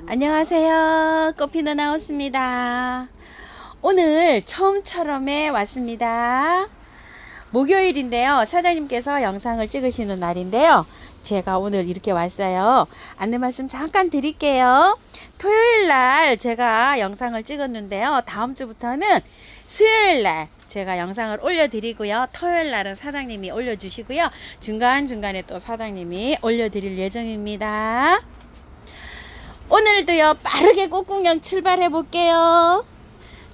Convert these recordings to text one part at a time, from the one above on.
안녕하세요. 꽃피너 나왔습니다. 오늘 처음처럼에 왔습니다. 목요일인데요. 사장님께서 영상을 찍으시는 날인데요. 제가 오늘 이렇게 왔어요. 안내 말씀 잠깐 드릴게요. 토요일날 제가 영상을 찍었는데요. 다음 주부터는 수요일날 제가 영상을 올려드리고요. 토요일날은 사장님이 올려주시고요. 중간중간에 또 사장님이 올려드릴 예정입니다. 오늘도요 빠르게 꽃구경 출발해 볼게요.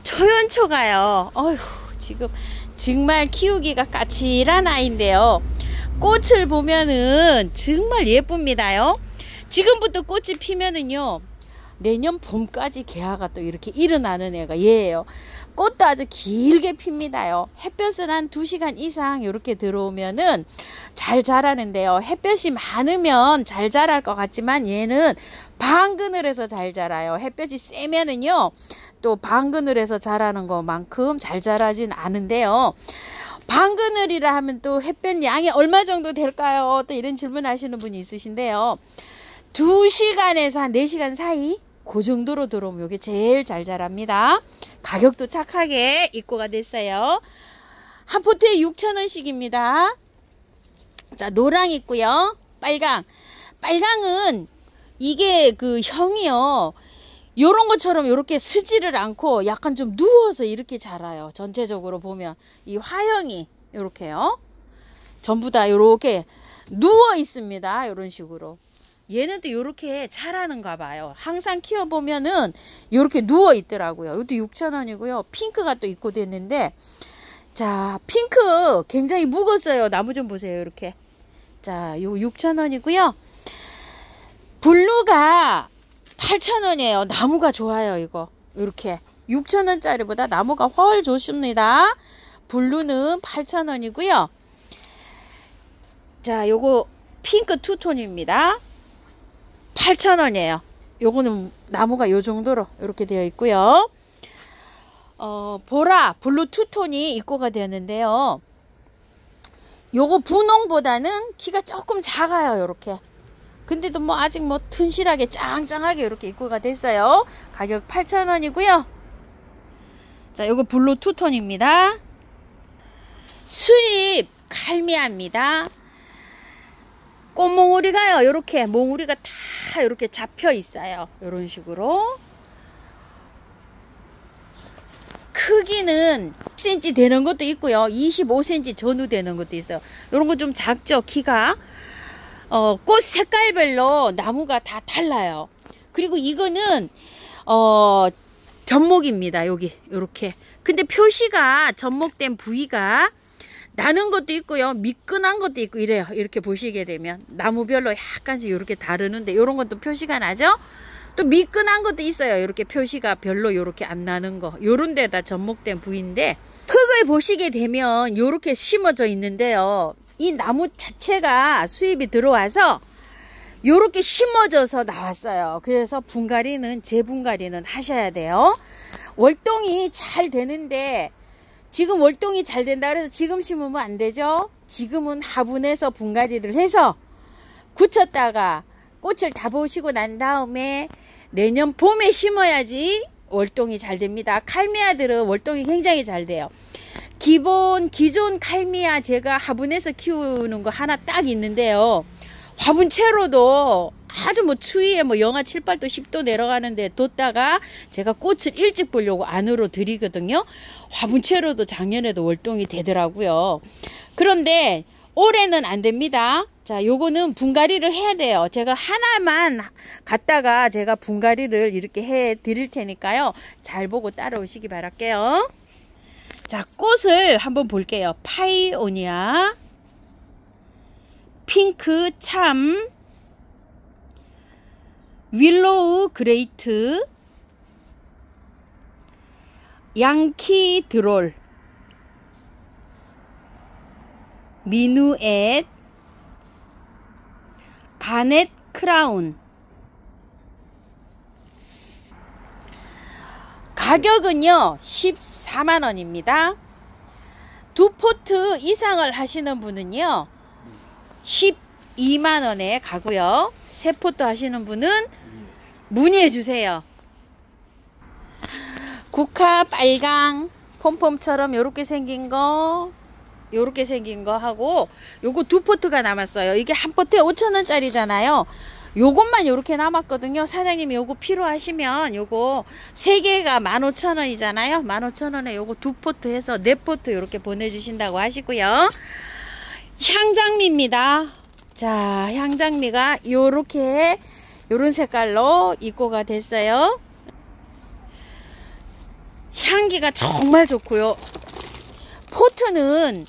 초연초가요. 어휴, 지금 정말 키우기가 까칠한 아이인데요. 꽃을 보면은 정말 예쁩니다요. 지금부터 꽃이 피면은요 내년 봄까지 개화가 또 이렇게 일어나는 애가 얘예요. 꽃도 아주 길게 핍니다요. 햇볕은 한 2시간 이상 이렇게 들어오면은 잘 자라는데요. 햇볕이 많으면 잘 자랄 것 같지만 얘는 방그늘에서 잘 자라요. 햇볕이 세면은요 또 방그늘에서 자라는 것만큼 잘 자라진 않은데요. 방그늘이라 하면 또 햇볕 양이 얼마 정도 될까요? 또 이런 질문 하시는 분이 있으신데요. 2시간에서 한 4시간 사이 그 정도로 들어오면 이게 제일 잘 자랍니다. 가격도 착하게 입고가 됐어요. 한 포트에 6,000원씩입니다. 자, 노랑 있고요. 빨강. 빨강은 이게 그 형이요. 요런 것처럼 이렇게 쓰지를 않고 약간 좀 누워서 이렇게 자라요. 전체적으로 보면 이 화형이 이렇게요. 전부 다 이렇게 누워 있습니다. 이런 식으로. 얘는 또 이렇게 자라는가 봐요. 항상 키워보면은 이렇게 누워 있더라고요. 이것도 6,000원이고요. 핑크가 또 입고 됐는데, 자, 핑크 굉장히 묵었어요. 나무 좀 보세요. 이렇게. 자, 요 6,000원이고요. 블루가 8,000원이에요. 나무가 좋아요. 이거 이렇게 6,000원짜리보다 나무가 훨 좋습니다. 블루는 8,000원이고요. 자, 요거 핑크 투톤입니다. 8,000원이에요. 요거는 나무가 요 정도로 이렇게 되어 있고요. 보라 블루 투톤이 입고가 되었는데요. 요거 분홍보다는 키가 조금 작아요. 요렇게. 근데도 뭐 아직 뭐 튼실하게 짱짱하게 이렇게 입고가 됐어요. 가격 8,000원이고요. 자, 요거 블루 투톤입니다. 수입 칼미아입니다. 꽃몽우리가요. 요렇게 몽우리가 다 이렇게 잡혀 있어요. 요런 식으로. 크기는 10cm 되는 것도 있고요. 25cm 전후 되는 것도 있어요. 요런 거 좀 작죠, 키가. 꽃 색깔별로 나무가 다 달라요. 그리고 이거는 접목입니다. 여기 요렇게. 근데 표시가 접목된 부위가 나는 것도 있고요. 미끈한 것도 있고 이래요. 이렇게 보시게 되면 나무별로 약간씩 이렇게 다르는데 이런 것도 표시가 나죠. 또 미끈한 것도 있어요. 이렇게 표시가 별로 이렇게 안 나는 거. 요런 데다 접목된 부위인데 흙을 보시게 되면 이렇게 심어져 있는데요. 이 나무 자체가 수입이 들어와서 요렇게 심어져서 나왔어요. 그래서 분갈이는 재분갈이는 하셔야 돼요. 월동이 잘 되는데 지금 월동이 잘 된다 그래서 지금 심으면 안 되죠. 지금은 화분에서 분갈이를 해서 굳혔다가 꽃을 다 보시고 난 다음에 내년 봄에 심어야지 월동이 잘 됩니다. 칼미아들은 월동이 굉장히 잘 돼요. 기존 칼미아 제가 화분에서 키우는 거 하나 딱 있는데요. 화분채로도 아주 뭐 추위에 뭐 영하 7, 8도 10도 내려가는데 뒀다가 제가 꽃을 일찍 보려고 안으로 들이거든요. 화분채로도 작년에도 월동이 되더라고요. 그런데 올해는 안 됩니다. 자, 요거는 분갈이를 해야 돼요. 제가 하나만 갖다가 제가 분갈이를 이렇게 해 드릴 테니까요. 잘 보고 따라오시기 바랄게요. 자, 꽃을 한번 볼게요. 파이오니아, 핑크 참, 윌로우 그레이트, 양키 드롤, 미누엣, 가넷 크라운. 가격은요 14만원입니다. 2포트 이상을 하시는 분은요 12만원에 가고요. 3포트 하시는 분은 문의해 주세요. 국화 빨강 폼폼처럼 요렇게 생긴 거 하고 요거 2포트가 남았어요. 이게 한 포트에 5,000원짜리잖아요. 요것만 요렇게 남았거든요. 사장님이 요거 필요하시면 요거 3개가 15,000원이잖아요. 15,000원에 요거 2포트 해서 4포트 요렇게 보내주신다고 하시고요. 향장미입니다. 자, 향장미가 요렇게 요런 색깔로 입고가 됐어요. 향기가 정말 좋고요. 포트는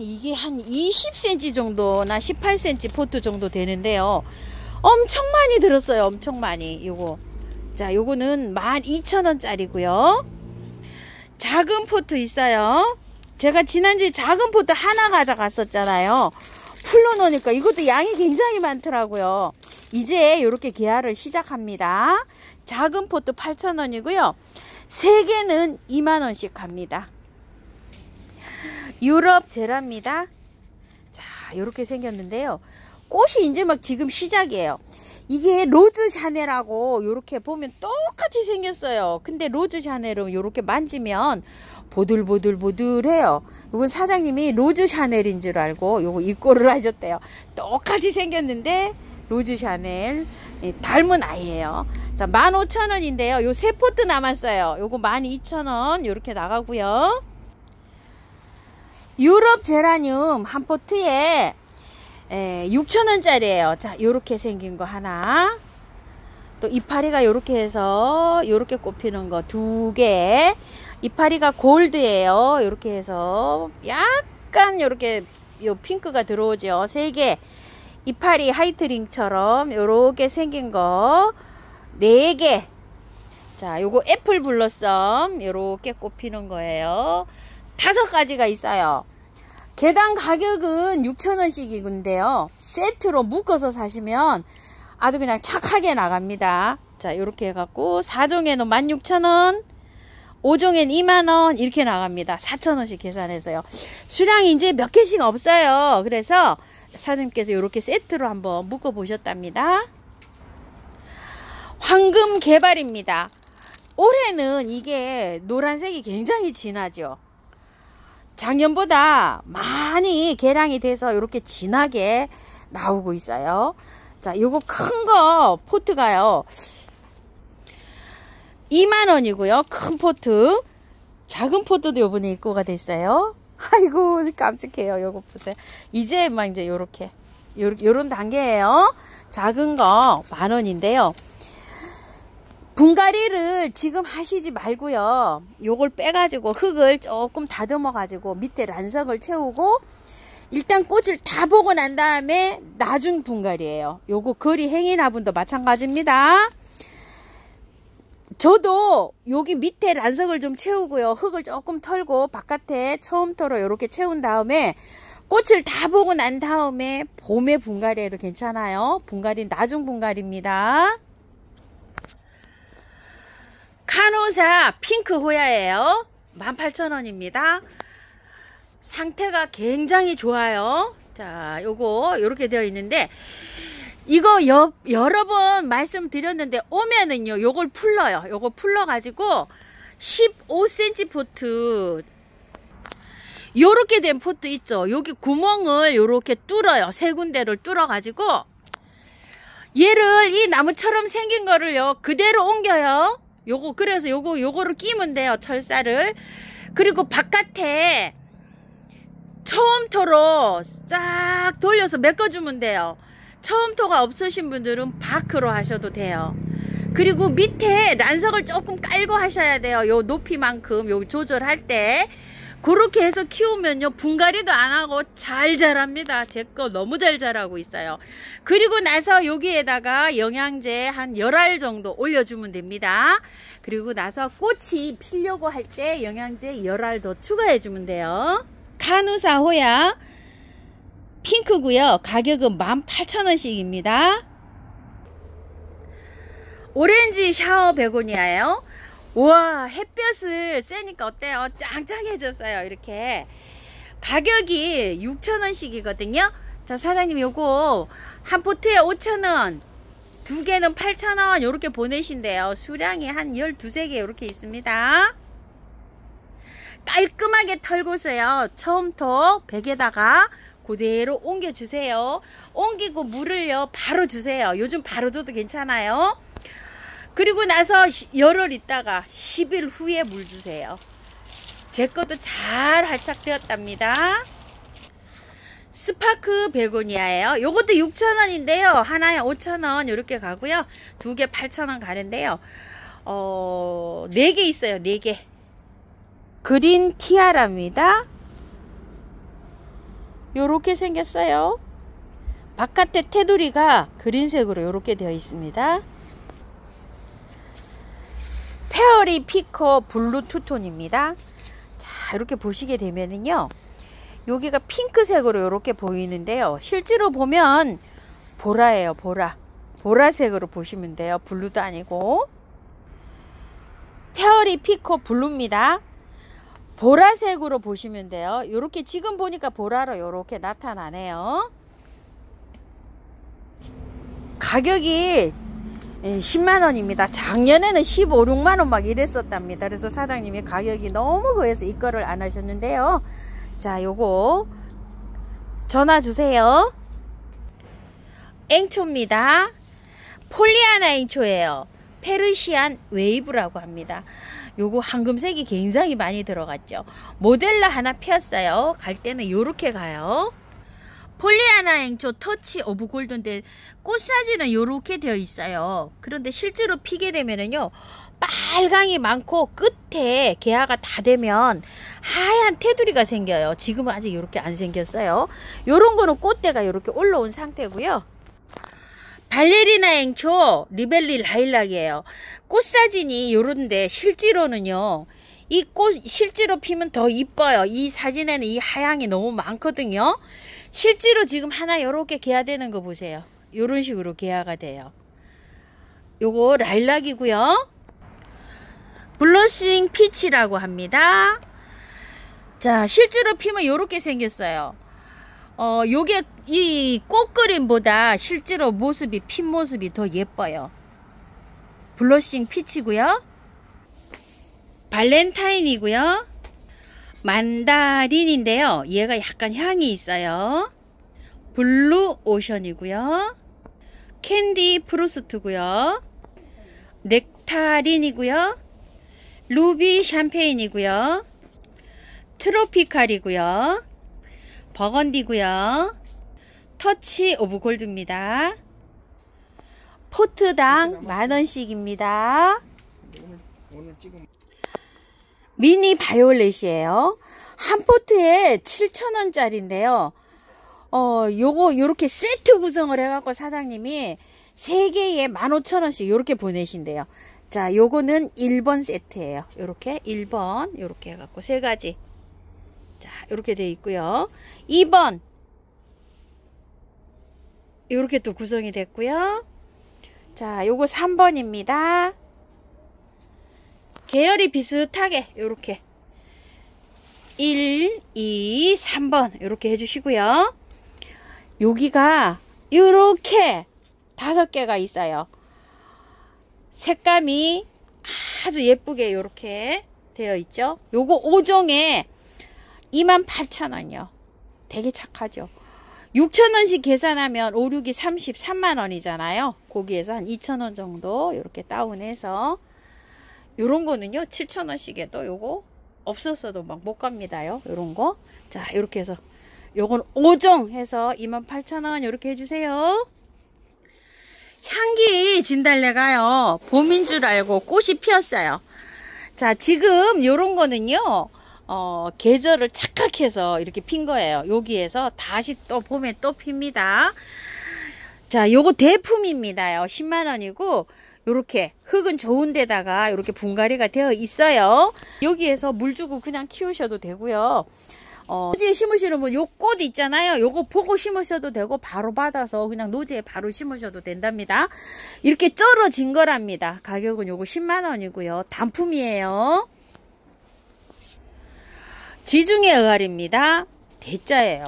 이게 한 20cm 정도나 18cm 포트 정도 되는데요. 엄청 많이 들었어요. 엄청 많이. 요거. 자, 요거는 12,000원짜리고요. 작은 포트 있어요. 제가 지난주에 작은 포트 하나 가져갔었잖아요. 풀러놓으니까 이것도 양이 굉장히 많더라고요. 이제 요렇게 개화를 시작합니다. 작은 포트 8,000원이고요. 3개는 2만원씩 합니다. 유럽 제라입니다. 자, 요렇게 생겼는데요. 꽃이 이제 막 지금 시작이에요. 이게 로즈 샤넬하고 요렇게 보면 똑같이 생겼어요. 근데 로즈 샤넬은 요렇게 만지면 보들보들보들해요. 이건 사장님이 로즈 샤넬인 줄 알고 요거 입고를 하셨대요. 똑같이 생겼는데 로즈 샤넬 닮은 아이예요. 자, 15,000원인데요. 요 3포트 남았어요. 요거 12,000원 요렇게 나가고요. 유럽 제라늄 한 포트에 6,000원짜리예요. 자, 요렇게 생긴 거 하나. 또 이파리가 요렇게 해서 요렇게 꼽히는 거 2개. 이파리가 골드예요. 요렇게 해서 약간 요렇게 요 핑크가 들어오죠. 3개. 이파리 하이트링처럼 요렇게 생긴 거 4개. 자, 요거 애플 블러썸 요렇게 꼽히는 거예요. 5가지가 있어요. 개당 가격은 6,000원씩인데요. 세트로 묶어서 사시면 아주 그냥 착하게 나갑니다. 자, 요렇게 해갖고 4종에는 16,000원, 5종엔 2만원 이렇게 나갑니다. 4,000원씩 계산해서요. 수량이 이제 몇 개씩 없어요. 그래서 사장님께서 이렇게 세트로 한번 묶어 보셨답니다. 황금 개발입니다. 올해는 이게 노란색이 굉장히 진하죠. 작년보다 많이 개량이 돼서 이렇게 진하게 나오고 있어요. 자, 요거 큰 거 포트가요 2만원이고요. 큰 포트. 작은 포트도 요번에 입고가 됐어요. 아이고 깜찍해요. 요거 보세요. 이제 막 이제 요렇게 요런 단계예요. 작은 거 10,000원인데요. 분갈이를 지금 하시지 말고요. 요걸 빼가지고 흙을 조금 다듬어 가지고 밑에 란석을 채우고 일단 꽃을 다 보고 난 다음에 나중 분갈이에요. 요거 거리 행인화분도 마찬가지입니다. 저도 여기 밑에 란석을 좀 채우고요. 흙을 조금 털고 바깥에 처음부터 이렇게 채운 다음에 꽃을 다 보고 난 다음에 봄에 분갈이해도 괜찮아요. 분갈이 나중 분갈이입니다. 카노사 핑크 호야예요. 18,000원입니다. 상태가 굉장히 좋아요. 자, 요거 요렇게 되어 있는데 이거 여러 번 말씀드렸는데 오면은요 요걸 풀러요. 요거 풀러 가지고 15cm 포트 요렇게 된 포트 있죠. 여기 구멍을 요렇게 뚫어요. 3군데를 뚫어 가지고 얘를 이 나무처럼 생긴 거를요 그대로 옮겨요. 요거 그래서 요거를 끼면 돼요. 철사를. 그리고 바깥에 처음토로 싹 돌려서 메꿔주면 돼요. 처음토가 없으신 분들은 바크로 하셔도 돼요. 그리고 밑에 란석을 조금 깔고 하셔야 돼요. 요 높이만큼 요 조절할 때 그렇게 해서 키우면요 분갈이도 안 하고 잘 자랍니다. 제 거 너무 잘 자라고 있어요. 그리고 나서 여기에다가 영양제 한 10알 정도 올려주면 됩니다. 그리고 나서 꽃이 피려고 할 때 영양제 10알 더 추가해 주면 돼요. 카누사 호야 핑크고요. 가격은 18,000원씩입니다. 오렌지 샤워 베고니아예요. 우와, 햇볕을 쐬니까 어때요? 짱짱해졌어요. 이렇게 가격이 6,000원씩이거든요. 자, 사장님 요거 한 포트에 5,000원 두 개는 8,000원 이렇게 보내신대요. 수량이 한 12~13개 이렇게 있습니다. 깔끔하게 털고서요. 처음부터 백에다가 그대로 옮겨주세요. 옮기고 물을요 바로 주세요. 요즘 바로 줘도 괜찮아요. 그리고 나서 열흘 있다가 10일 후에 물 주세요. 제 것도 잘 활착되었답니다. 스파크 베고니아예요. 요것도 6,000원인데요. 하나에 5,000원 이렇게 가고요. 두 개 8,000원 가는데요. 4개 있어요. 4개. 그린 티아라입니다. 요렇게 생겼어요. 바깥에 테두리가 그린색으로 요렇게 되어 있습니다. 페어리 피커 블루 투톤입니다. 자, 이렇게 보시게 되면은요. 여기가 핑크색으로 이렇게 보이는데요. 실제로 보면 보라예요. 보라. 보라색으로 보시면 돼요. 블루도 아니고. 페어리 피커 블루입니다. 보라색으로 보시면 돼요. 이렇게 지금 보니까 보라로 이렇게 나타나네요. 가격이 10만원입니다. 작년에는 15, 6만원 막 이랬었답니다. 그래서 사장님이 가격이 너무 그래서 이 거를 안 하셨는데요. 자, 요거 전화 주세요. 앵초입니다. 폴리아나 앵초예요. 페르시안 웨이브라고 합니다. 요거 황금색이 굉장히 많이 들어갔죠. 모델라 하나 피었어요. 갈 때는 요렇게 가요. 폴리아나 앵초 터치 오브 골드인데 꽃 사진은 요렇게 되어 있어요. 그런데 실제로 피게 되면은요 빨강이 많고 끝에 개화가 다 되면 하얀 테두리가 생겨요. 지금은 아직 이렇게 안 생겼어요. 요런 거는 꽃대가 이렇게 올라온 상태고요. 발레리나 앵초 리벨리 라일락이에요. 꽃 사진이 요런데 실제로는요 이 꽃 실제로 피면 더 이뻐요. 이 사진에는 이 하양이 너무 많거든요. 실제로 지금 하나 요렇게 개화되는 거 보세요. 요런 식으로 개화가 돼요. 요거 라일락이고요. 블러싱 피치라고 합니다. 자, 실제로 피면 요렇게 생겼어요. 요게 이 꽃그림보다 실제로 모습이 핀 모습이 더 예뻐요. 블러싱 피치고요. 발렌타인이고요. 만다린인데요. 얘가 약간 향이 있어요. 블루 오션이고요. 캔디 프로스트고요. 넥타린이고요. 루비 샴페인이고요. 트로피칼이고요. 버건디고요. 터치 오브 골드입니다. 포트당 만원씩입니다. 미니 바이올렛이에요. 한 포트에 7,000원짜리인데요. 요거 요렇게 세트 구성을 해갖고 사장님이 3개에 15,000원씩 요렇게 보내신대요. 자, 요거는 1번 세트예요. 요렇게 1번 요렇게 해갖고 3가지. 자, 요렇게 돼 있고요. 2번 요렇게 또 구성이 됐고요. 자, 요거 3번입니다. 계열이 비슷하게 요렇게 1, 2, 3번 요렇게 해주시고요. 여기가 요렇게 5개가 있어요. 색감이 아주 예쁘게 요렇게 되어 있죠. 요거 5종에 28,000원이요. 되게 착하죠. 6,000원씩 계산하면 5, 6이 33만원이잖아요. 거기에서 한 2,000원 정도 이렇게 다운해서 요런 거는요 7,000원씩에도 요거 없었어도 막 못 갑니다요. 요런 거. 자, 이렇게 해서 요건 5종 해서 28,000원 이렇게 해주세요. 향기 진달래가요 봄인 줄 알고 꽃이 피었어요. 자, 지금 요런 거는요 계절을 착각해서 이렇게 핀 거예요. 여기에서 다시 또 봄에 또 핍니다. 자, 요거 대품입니다요. 10만원이고 요렇게 흙은 좋은 데다가 요렇게 분갈이가 되어 있어요. 여기에서 물 주고 그냥 키우셔도 되고요. 노지에 심으시는 분 요 꽃 있잖아요. 요거 보고 심으셔도 되고 바로 받아서 그냥 노지에 바로 심으셔도 된답니다. 이렇게 쩔어진 거랍니다. 가격은 요거 10만원이고요. 단품이에요. 지중해 의아리입니다. 대자예요.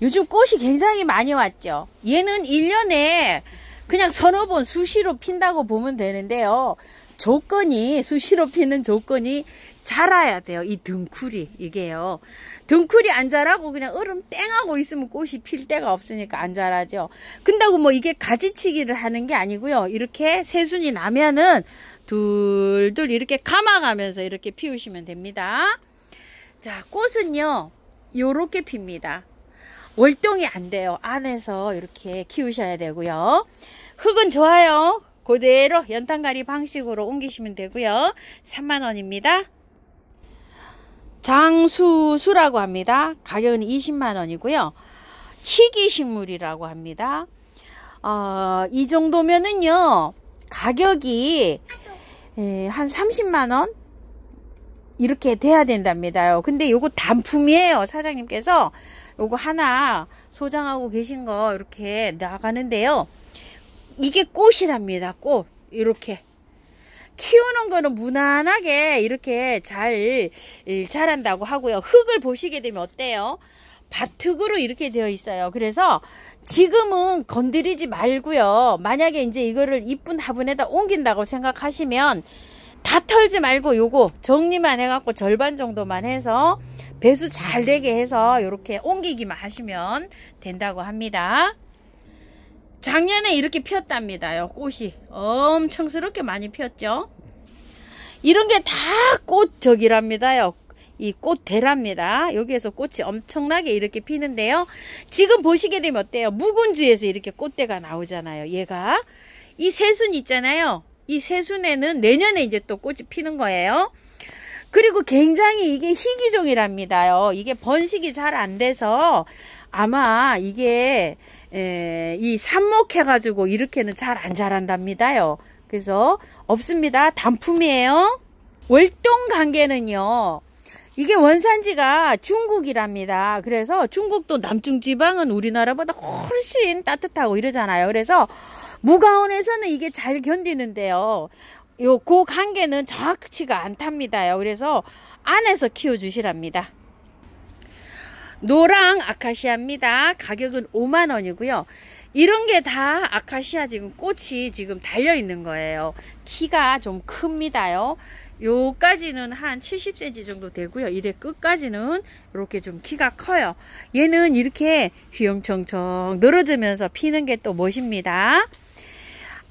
요즘 꽃이 굉장히 많이 왔죠. 얘는 1년에 그냥 서너 번 수시로 핀다고 보면 되는데요. 조건이, 수시로 피는 조건이 자라야 돼요. 이 등쿨이, 이게요. 등쿨이 안 자라고 그냥 얼음 땡하고 있으면 꽃이 필 데가 없으니까 안 자라죠. 근다고 뭐 이게 가지치기를 하는 게 아니고요. 이렇게 새순이 나면은 둘둘 이렇게 감아가면서 이렇게 피우시면 됩니다. 자, 꽃은요, 요렇게 핍니다. 월동이 안 돼요. 안에서 이렇게 키우셔야 되고요. 흙은 좋아요. 그대로 연탄가리 방식으로 옮기시면 되고요. 3만원입니다. 장수수라고 합니다. 가격은 20만원이고요. 희귀식물이라고 합니다. 이 정도면은요, 가격이 한 30만원? 이렇게 돼야 된답니다. 근데 요거 단품이에요. 사장님께서 요거 하나 소장하고 계신 거 이렇게 나가는데요. 이게 꽃이랍니다. 꽃. 이렇게 키우는 거는 무난하게 이렇게 잘 자란다고 하고요. 흙을 보시게 되면 어때요? 밭흙으로 이렇게 되어 있어요. 그래서 지금은 건드리지 말고요. 만약에 이제 이거를 이쁜 화분에다 옮긴다고 생각하시면 다 털지 말고 요거 정리만 해갖고 절반 정도만 해서 배수 잘 되게 해서 이렇게 옮기기만 하시면 된다고 합니다. 작년에 이렇게 피었답니다요. 꽃이 엄청스럽게 많이 피었죠. 이런 게 다 꽃적이랍니다요. 이 꽃대랍니다. 여기에서 꽃이 엄청나게 이렇게 피는데요. 지금 보시게 되면 어때요? 묵은지에서 이렇게 꽃대가 나오잖아요. 얘가 이 새순 있잖아요. 이 새순에는 내년에 이제 또 꽃이 피는 거예요. 그리고 굉장히 이게 희귀종이랍니다요. 이게 번식이 잘 안 돼서 아마 이게 이 삽목해가지고 이렇게는 잘 안 자란답니다요. 그래서 없습니다. 단품이에요. 월동 관계는요. 이게 원산지가 중국이랍니다. 그래서 중국도 남중 지방은 우리나라보다 훨씬 따뜻하고 이러잖아요. 그래서 무가온에서는 이게 잘 견디는데요. 그 관계는 정확치가 않답니다요. 그래서 안에서 키워주시랍니다. 노랑 아카시아입니다. 가격은 5만원이고요. 이런 게 다 아카시아 지금 꽃이 지금 달려 있는 거예요. 키가 좀 큽니다요. 요까지는 한 70cm 정도 되고요. 이래 끝까지는 이렇게 좀 키가 커요. 얘는 이렇게 휘영청청 늘어지면서 피는 게 또 멋입니다.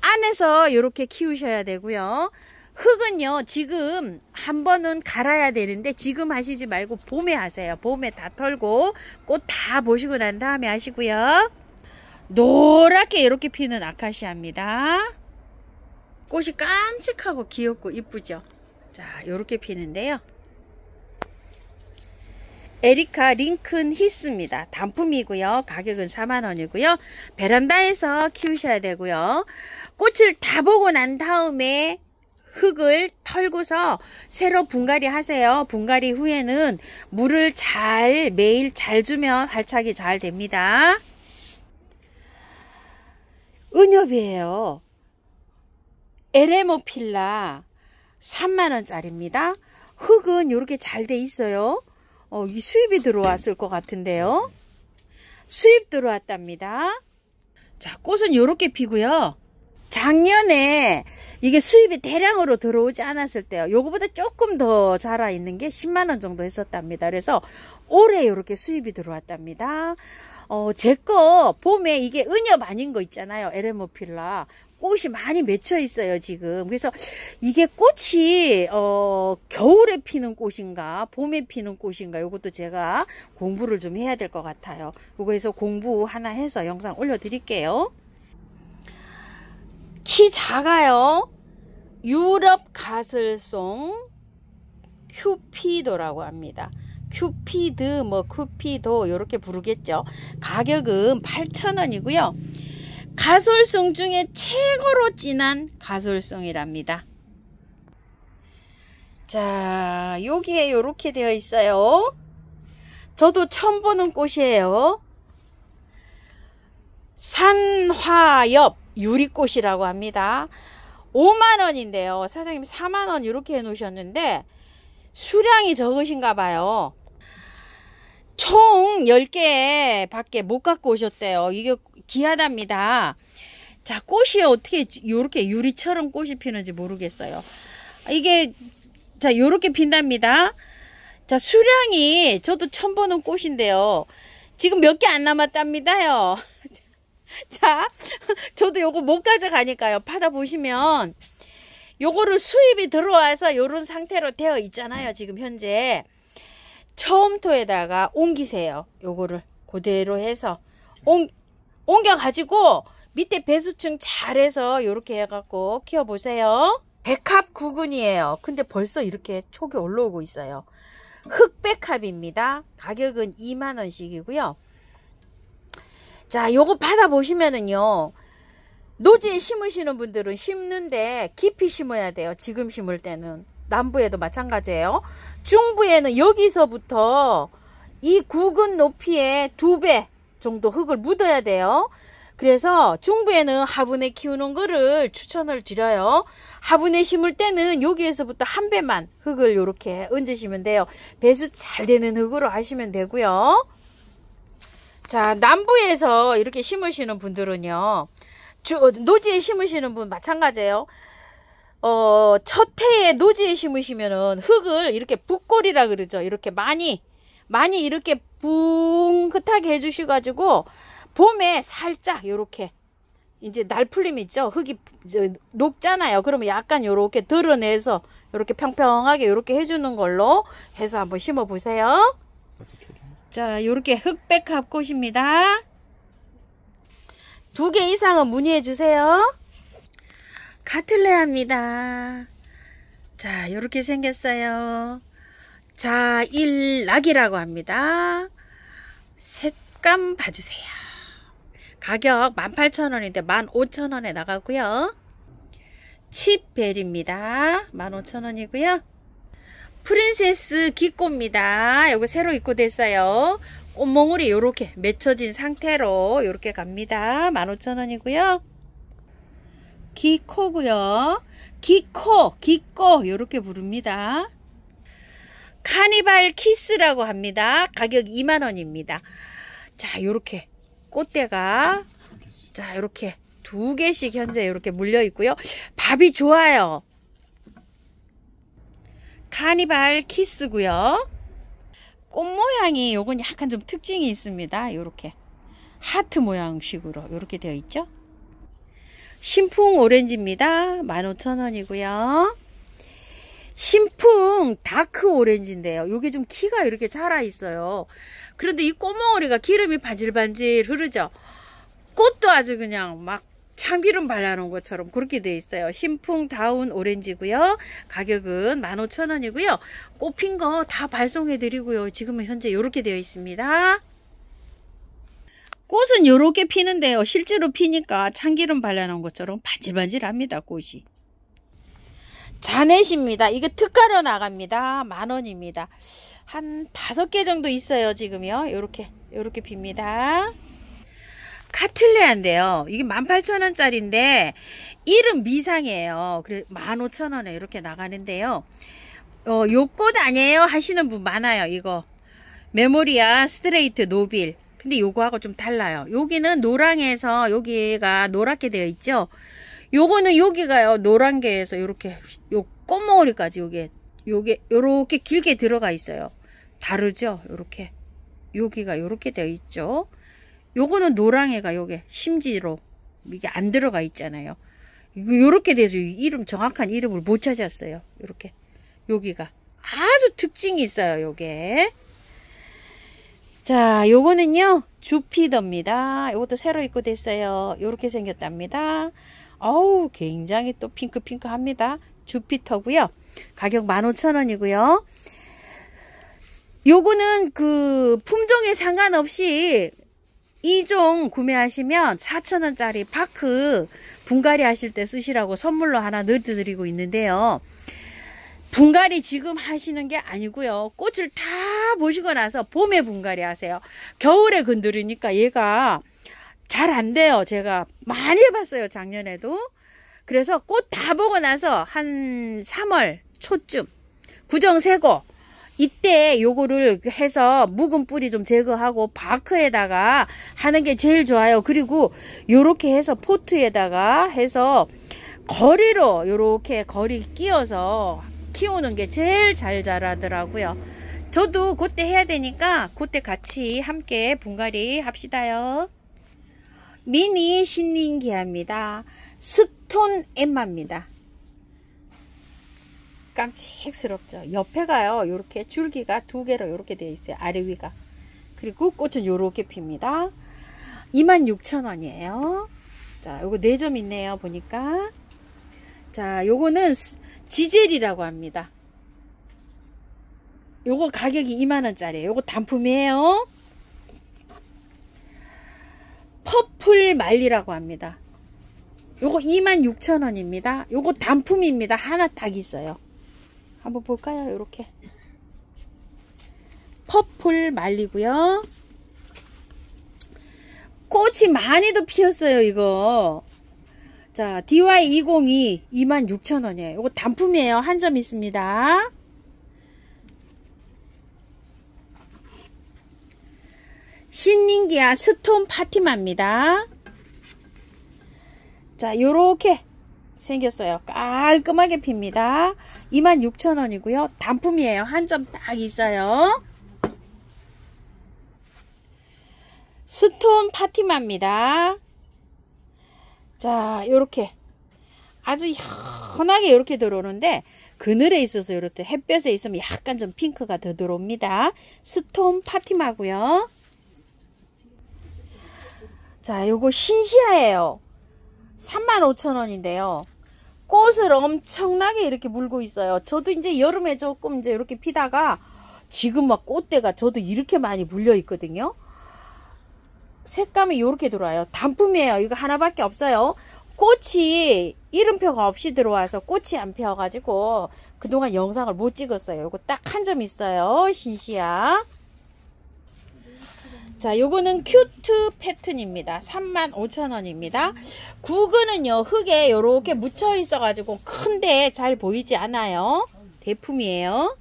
안에서 이렇게 키우셔야 되고요. 흙은요, 지금 한 번은 갈아야 되는데 지금 하시지 말고 봄에 하세요. 봄에 다 털고 꽃 다 보시고 난 다음에 하시고요. 노랗게 이렇게 피는 아카시아입니다. 꽃이 깜찍하고 귀엽고 이쁘죠. 자, 이렇게 피는데요. 에리카 링큰 히스입니다. 단품이고요. 가격은 4만원이고요. 베란다에서 키우셔야 되고요. 꽃을 다 보고 난 다음에 흙을 털고서 새로 분갈이 하세요. 분갈이 후에는 물을 매일 잘 주면 활착이 잘 됩니다. 은엽이에요. 에레모필라 3만원짜리입니다. 흙은 이렇게 잘 돼 있어요. 이 수입이 들어왔을 것 같은데요. 수입 들어왔답니다. 자, 꽃은 이렇게 피고요. 작년에 이게 수입이 대량으로 들어오지 않았을 때요. 요거보다 조금 더 자라 있는 게 10만원 정도 했었답니다. 그래서 올해 이렇게 수입이 들어왔답니다. 제 거 봄에 이게 은엽 아닌 거 있잖아요. 에레모필라. 꽃이 많이 맺혀 있어요, 지금. 그래서 이게 꽃이 겨울에 피는 꽃인가 봄에 피는 꽃인가 요것도 제가 공부를 좀 해야 될 것 같아요. 요거에서 공부 하나 해서 영상 올려드릴게요. 키 작아요. 유럽 가슬송 큐피도라고 합니다. 큐피드, 쿠피도 이렇게 부르겠죠. 가격은 8,000원이고요. 가솔송 중에 최고로 진한 가솔송이랍니다. 자, 여기에 이렇게 되어 있어요. 저도 처음 보는 꽃이에요. 산화엽 유리꽃이라고 합니다. 5만원인데요. 사장님 4만원 이렇게 해놓으셨는데 수량이 적으신가 봐요. 총 10개 밖에 못 갖고 오셨대요. 이게 귀하답니다. 자, 꽃이 어떻게 요렇게 유리처럼 꽃이 피는지 모르겠어요. 이게 자, 요렇게 핀답니다. 자, 수량이 저도 처음 보는 꽃인데요. 지금 몇 개 안 남았답니다요. 자, 저도 요거 못 가져가니까요. 받아보시면 요거를 수입이 들어와서 요런 상태로 되어 있잖아요. 지금 현재 처음토에다가 옮기세요. 요거를 그대로 해서 옮겨가지고 밑에 배수층 잘해서 요렇게 해갖고 키워보세요. 백합 구근이에요. 근데 벌써 이렇게 촉이 올라오고 있어요. 흑백합입니다. 가격은 2만원씩이고요. 자, 요거 받아보시면은요, 노지에 심으시는 분들은 심는데 깊이 심어야 돼요. 지금 심을 때는. 남부에도 마찬가지예요. 중부에는 여기서부터 이 구근 높이의 2배 정도 흙을 묻어야 돼요. 그래서 중부에는 화분에 키우는 거를 추천을 드려요. 화분에 심을 때는 여기에서부터 1배만 흙을 이렇게 얹으시면 돼요. 배수 잘 되는 흙으로 하시면 되고요. 자, 남부에서 이렇게 심으시는 분들은요, 노지에 심으시는 분 마찬가지예요. 첫 해에 노지에 심으시면은 흙을 이렇게 붓골이라 그러죠. 이렇게 많이 이렇게 붕긋하게 해주셔가지고 봄에 살짝 요렇게 이제 날 풀림 있죠. 흙이 녹잖아요. 그러면 약간 요렇게 드러내서 요렇게 평평하게 요렇게 해주는 걸로 해서 한번 심어 보세요. 자, 요렇게 흑백합 꽃입니다. 2개 이상은 문의해 주세요. 카틀레아입니다. 자, 요렇게 생겼어요. 자, 일락이라고 합니다. 색감 봐주세요. 가격 18,000원인데 15,000원에 나가고요. 칩벨입니다. 15,000원이고요. 프린세스 기꼬입니다. 요거 새로 입고됐어요. 꽃몽울이 요렇게 맺혀진 상태로 요렇게 갑니다. 15,000원이고요. 기코고요. 기꼬 요렇게 부릅니다. 카니발 키스라고 합니다. 가격 2만원입니다. 자, 요렇게 꽃대가 자, 요렇게 2개씩 현재 이렇게 물려 있고요. 밥이 좋아요. 카니발 키스고요. 꽃 모양이 요건 약간 좀 특징이 있습니다. 요렇게 하트 모양식으로 요렇게 되어 있죠. 신풍 오렌지입니다. 15,000원이고요. 신풍 다크 오렌지인데요. 요게 좀 키가 이렇게 자라 있어요. 그런데 이 꽃몽오리가 기름이 반질반질 흐르죠. 꽃도 아주 그냥 막 참기름 발라놓은 것처럼 그렇게 되어 있어요. 신풍 다운 오렌지고요. 가격은 15,000원이고요. 꽃 핀 거 다 발송해 드리고요. 지금은 현재 이렇게 되어 있습니다. 꽃은 이렇게 피는데요. 실제로 피니까 참기름 발라놓은 것처럼 반질반질합니다. 꽃이. 자넷입니다. 이게 특가로 나갑니다. 10,000원입니다. 한 5개 정도 있어요. 지금요. 요렇게 핍니다. 카틀레아인데요. 이게 18,000원짜리인데 이름 미상이에요. 그래 15,000원에 이렇게 나가는데요. 요 꽃 아니에요 하시는 분 많아요. 이거 메모리아 스트레이트 노빌. 근데 요거하고 좀 달라요. 여기는 노랑에서 여기가 노랗게 되어 있죠. 요거는 여기가요 노란게에서 요렇게 요 꽃머리까지 요게 요렇게 길게 들어가 있어요. 다르죠. 요렇게 여기가 요렇게 되어 있죠. 요거는 노랑애가 요게 심지로 이게 안 들어가 있잖아요. 요렇게 돼서 이름 정확한 이름을 못 찾았어요. 요렇게 여기가 아주 특징이 있어요. 요게 자, 요거는요 주피더입니다. 요것도 새로 입고됐어요. 요렇게 생겼답니다. 어우, 굉장히 또 핑크핑크합니다. 주피터고요. 가격 15,000원이고요. 요거는 그 품종에 상관없이 2종 구매하시면 4,000원짜리 파크 분갈이 하실 때 쓰시라고 선물로 하나 넣어드리고 있는데요. 분갈이 지금 하시는 게 아니고요. 꽃을 다 보시고 나서 봄에 분갈이 하세요. 겨울에 건드리니까 얘가 잘 안 돼요. 제가 많이 해봤어요. 작년에도. 그래서 꽃 다 보고 나서 한 3월 초쯤 구정 세고 이때 요거를 해서 묵은 뿌리 좀 제거하고 바크에다가 하는 게 제일 좋아요. 그리고 요렇게 해서 포트에다가 해서 거리로 요렇게 거리 끼워서 키우는 게 제일 잘 자라더라고요. 저도 그때 해야 되니까 그때 같이 함께 분갈이 합시다요. 미니 신nin기아입니다. 스톤 엠마입니다. 깜찍스럽죠. 옆에가요 요렇게 줄기가 두 개로 요렇게 되어 있어요. 아래 위가. 그리고 꽃은 요렇게 핍니다. 26,000원이에요 자, 요거 4점 있네요 보니까. 자, 요거는 지젤이라고 합니다. 요거 가격이 2만원짜리예요. 요거 단품이에요. 퍼플 말리라고 합니다. 요거 26,000원입니다. 요거 단품입니다. 하나 딱 있어요. 한번 볼까요? 요렇게 퍼플 말리고요. 꽃이 많이도 피었어요 이거. 자, DY202 26,000원이에요 요거 단품이에요. 한 점 있습니다. 신nin기아 스톤 파티마입니다. 자, 요렇게 생겼어요. 깔끔하게 핍니다. 26,000원이고요. 단품이에요. 한 점 딱 있어요. 스톤 파티마입니다. 자, 요렇게 아주 연하게 요렇게 들어오는데 그늘에 있어서 요렇게 햇볕에 있으면 약간 좀 핑크가 더 들어옵니다. 스톤 파티마고요. 자, 요거 신시아예요. 35,000원인데요. 꽃을 엄청나게 이렇게 물고 있어요. 저도 이제 여름에 조금 이제 이렇게 피다가 지금 막 꽃대가 저도 이렇게 많이 물려 있거든요. 색감이 이렇게 들어와요. 단품이에요. 이거 하나밖에 없어요. 꽃이 이름표가 없이 들어와서 꽃이 안 피어가지고 그동안 영상을 못 찍었어요. 이거 딱 한 점 있어요. 신시아. 자, 요거는 큐트 패튼입니다. 35,000원입니다. 구근은요, 흙에 요렇게 묻혀 있어가지고 큰데 잘 보이지 않아요. 대품이에요.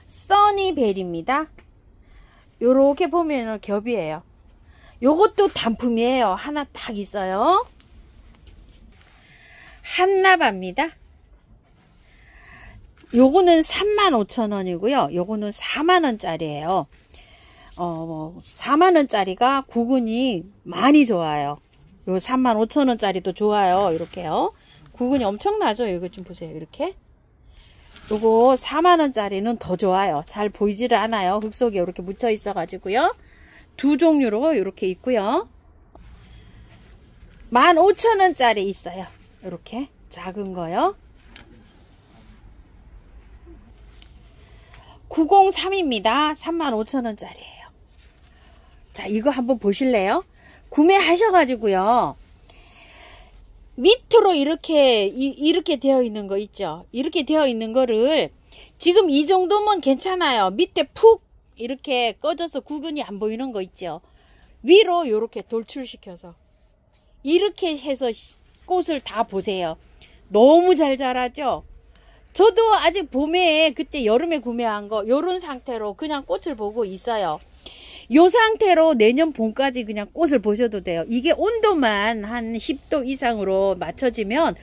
써니벨입니다. 요렇게 보면은 겹이에요. 요것도 단품이에요. 하나 딱 있어요. 한나바입니다. 요거는 35,000원이고요. 요거는 4만원짜리예요. 4만원짜리가 구근이 많이 좋아요. 요 35,000원짜리도 좋아요. 이렇게요. 구근이 엄청나죠? 이거 좀 보세요. 이렇게. 요거 4만원짜리는 더 좋아요. 잘 보이지를 않아요. 흙 속에 이렇게 묻혀 있어 가지고요. 두 종류로 이렇게 있고요. 15,000원짜리 있어요. 이렇게 작은 거요. 903입니다. 35,000원짜리예요. 자, 이거 한번 보실래요? 구매하셔가지고요. 밑으로 이렇게 되어 있는 거 있죠? 이렇게 되어 있는 거를 지금 이 정도면 괜찮아요. 밑에 푹 이렇게 꺼져서 구근이 안 보이는 거 있죠? 위로 이렇게 돌출시켜서 이렇게 해서 꽃을 다 보세요. 너무 잘 자라죠? 저도 아직 봄에 그때 여름에 구매한 거 요런 상태로 그냥 꽃을 보고 있어요. 요 상태로 내년 봄까지 그냥 꽃을 보셔도 돼요. 이게 온도만 한 10도 이상으로 맞춰지면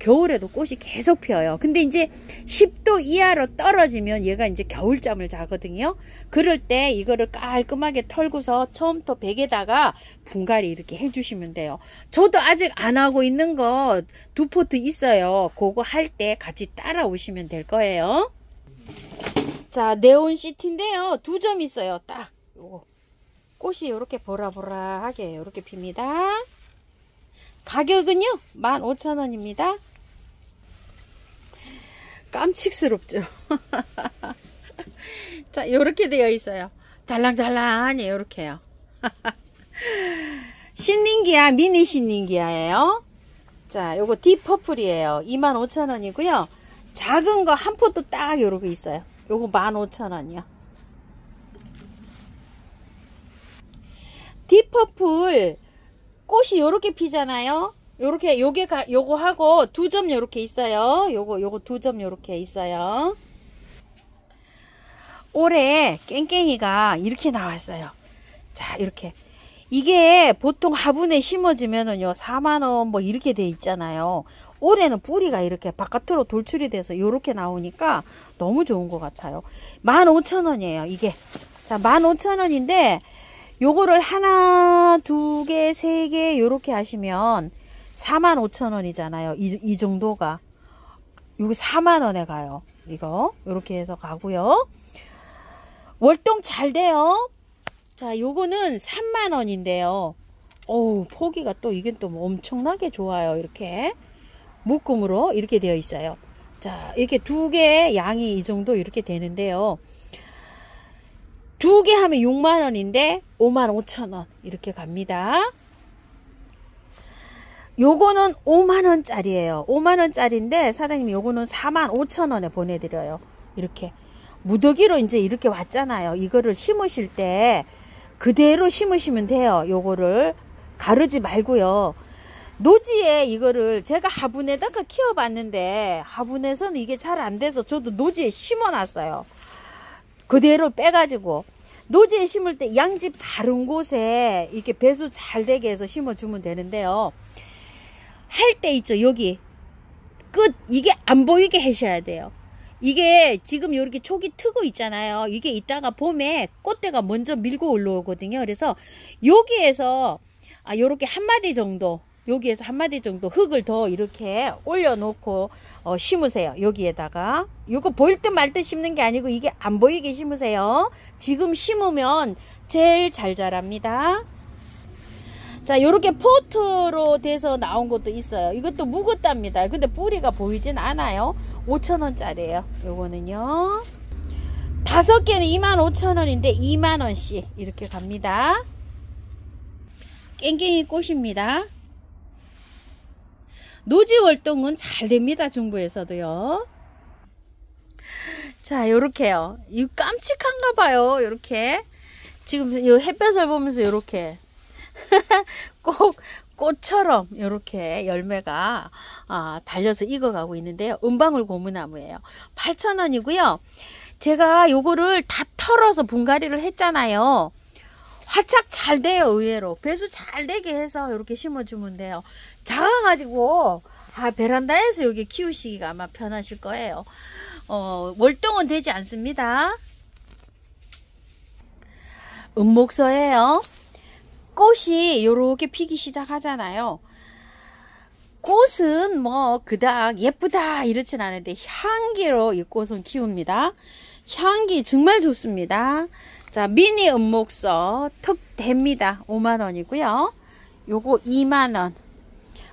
겨울에도 꽃이 계속 피어요. 근데 이제 10도 이하로 떨어지면 얘가 이제 겨울잠을 자거든요. 그럴 때 이거를 깔끔하게 털고서 처음부터 백에다가 분갈이 이렇게 해주시면 돼요. 저도 아직 안 하고 있는 거 2포트 있어요. 그거 할 때 같이 따라오시면 될 거예요. 자, 네온시티인데요. 2점 있어요. 딱 요거. 꽃이 이렇게 보라보라하게 이렇게 핍니다. 가격은요 15,000원입니다. 깜찍스럽죠? 자, 이렇게 되어 있어요. 달랑달랑하니 이렇게요. 신nin기아 미니 신nin기아예요. 자, 요거 딥퍼플이에요. 25,000원이고요. 작은 거 한 포도 딱 요렇게 있어요. 요거 15,000원이요. 딥퍼플 꽃이 요렇게 피잖아요. 요렇게 요거 하고 2점 요렇게 있어요. 요거 2점 요렇게 있어요. 올해 깽깽이가 이렇게 나왔어요. 자, 이렇게. 이게 보통 화분에 심어지면은요, 4만원 뭐 이렇게 돼 있잖아요. 올해는 뿌리가 이렇게 바깥으로 돌출이 돼서 이렇게 나오니까 너무 좋은 것 같아요. 15,000원이에요, 이게. 자, 15,000원인데, 요거를 하나, 두 개, 세 개, 요렇게 하시면 45,000원이잖아요. 이 정도가. 요게 4만원에 가요. 이거. 요렇게 해서 가고요. 월동 잘 돼요. 자, 요거는 3만원인데요. 어우, 포기가 또, 이게 또 엄청나게 좋아요. 이렇게. 묶음으로 이렇게 되어 있어요. 자, 이렇게 두 개 양이 이 정도 이렇게 되는데요. 두 개 하면 6만원인데 55,000원 이렇게 갑니다. 요거는 5만원짜리예요. 5만원짜리인데 사장님이 요거는 45,000원에 보내드려요. 이렇게 무더기로 이제 이렇게 왔잖아요. 이거를 심으실 때 그대로 심으시면 돼요. 요거를 가르지 말고요. 노지에 이거를 제가 화분에다가 키워봤는데 화분에서는 이게 잘 안 돼서 저도 노지에 심어놨어요. 그대로 빼가지고 노지에 심을 때 양지 바른 곳에 이렇게 배수 잘 되게 해서 심어주면 되는데요. 할 때 있죠, 여기 끝 이게 안 보이게 하셔야 돼요. 이게 지금 이렇게 촉이 트고 있잖아요. 이게 이따가 봄에 꽃대가 먼저 밀고 올라오거든요. 그래서 여기에서 요렇게 한 마디 정도, 여기에서 한 마디 정도 흙을 더 이렇게 올려놓고 심으세요. 여기에다가 이거 보일 듯 말 듯 심는 게 아니고 이게 안 보이게 심으세요. 지금 심으면 제일 잘 자랍니다. 자, 요렇게 포트로 돼서 나온 것도 있어요. 이것도 묵었답니다. 근데 뿌리가 보이진 않아요. 5,000원짜리예요. 요거는요. 5개는 25,000원인데 2만원씩 이렇게 갑니다. 깽깽이 꽃입니다. 노지 월동은 잘 됩니다. 중부에서도요. 자, 요렇게요. 이거 깜찍한가 봐요. 요렇게. 지금 이 햇볕을 보면서 요렇게. 꼭 꽃처럼 요렇게 열매가 달려서 익어가고 있는데요. 은방울 고무나무예요. 8,000원이고요. 제가 요거를 다 털어서 분갈이를 했잖아요. 활착 잘 돼요. 의외로 배수 잘 되게 해서 이렇게 심어주면 돼요. 작아가지고 베란다에서 여기 키우시기가 아마 편하실 거예요. 월동은 되지 않습니다. 은목서예요. 꽃이 요렇게 피기 시작하잖아요. 꽃은 뭐 그닥 예쁘다 이렇진 않은데 향기로 이 꽃은 키웁니다. 향기 정말 좋습니다. 자, 미니 은목서 톱 됩니다. 5만원이고요. 요거 2만원,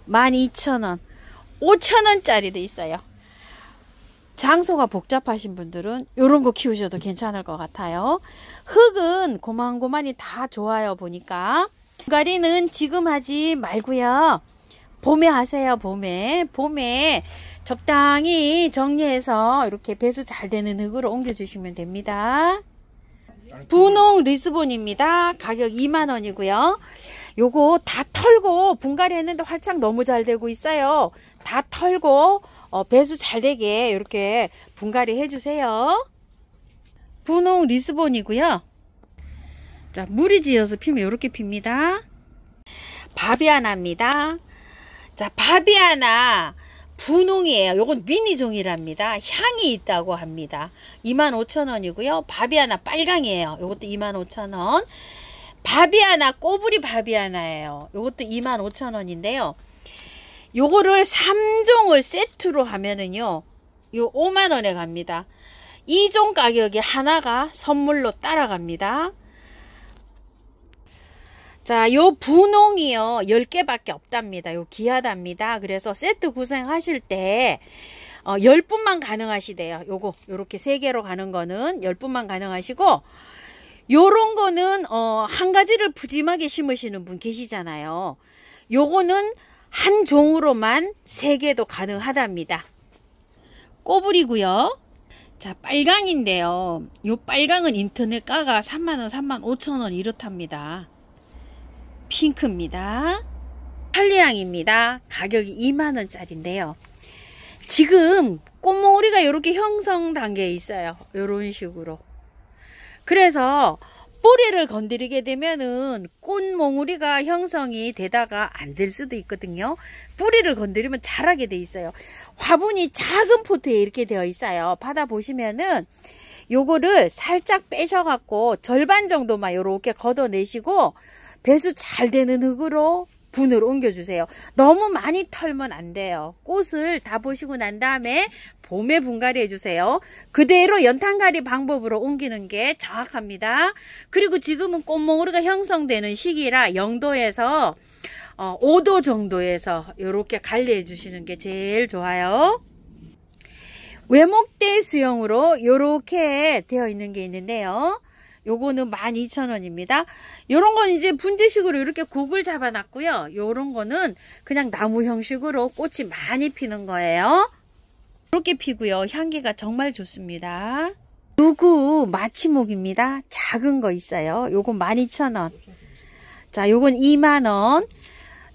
12,000원, 5,000원짜리도 있어요. 장소가 복잡하신 분들은 요런 거 키우셔도 괜찮을 것 같아요. 흙은 고만고만이 다 좋아요. 보니까 분갈이는 지금 하지 말고요. 봄에 하세요. 봄에 적당히 정리해서 이렇게 배수 잘 되는 흙으로 옮겨주시면 됩니다. 분홍 리스본입니다. 가격 2만원이고요. 요거 다 털고 분갈이 했는데 활짝 너무 잘 되고 있어요. 다 털고 배수 잘 되게 이렇게 분갈이 해주세요. 분홍 리스본이고요. 자, 무리 지어서 피면 이렇게 핍니다. 바비아나입니다. 자, 바비아나 분홍이에요. 요건 미니종이랍니다. 향이 있다고 합니다. 25,000원이고요. 바비아나 빨강이에요. 요것도 25,000원. 바비아나 꼬부리 바비아나예요. 요것도 25,000원인데요. 요거를 3종을 세트로 하면은요, 요 5만원에 갑니다. 2종 가격에 하나가 선물로 따라갑니다. 자, 요 분홍이요 10개밖에 없답니다. 요 귀하답니다. 그래서 세트 구성하실 때 10분만 가능하시대요. 요거 요렇게 3개로 가는 거는 10분만 가능하시고, 요런 거는 한 가지를 푸짐하게 심으시는 분 계시잖아요. 요거는 한 종으로만 3개도 가능하답니다. 꼬불이고요. 자, 빨강인데요. 요 빨강은 인터넷 가가 3만원, 35,000원 이렇답니다. 핑크입니다. 할리향입니다. 가격이 2만원짜리인데요. 지금 꽃몽우리가 이렇게 형성 단계에 있어요. 이런 식으로. 그래서 뿌리를 건드리게 되면은 꽃몽우리가 형성이 되다가 안 될 수도 있거든요. 뿌리를 건드리면 자라게 돼 있어요. 화분이 작은 포트에 이렇게 되어 있어요. 받아보시면은 요거를 살짝 빼셔갖고 절반 정도만 이렇게 걷어내시고 배수 잘 되는 흙으로 분을 옮겨주세요. 너무 많이 털면 안 돼요. 꽃을 다 보시고 난 다음에 봄에 분갈이 해주세요. 그대로 연탄갈이 방법으로 옮기는 게 정확합니다. 그리고 지금은 꽃몽우리가 형성되는 시기라 0도에서 5도 정도에서 이렇게 관리해 주시는 게 제일 좋아요. 외목대 수영으로 이렇게 되어 있는 게 있는데요. 요거는 12,000원입니다. 요런 건 이제 분재식으로 이렇게 곡을 잡아 놨고요. 요런 거는 그냥 나무 형식으로 꽃이 많이 피는 거예요. 이렇게 피고요. 향기가 정말 좋습니다. 누구 마취목입니다. 작은 거 있어요. 요건 12,000원. 자, 요건 2만원.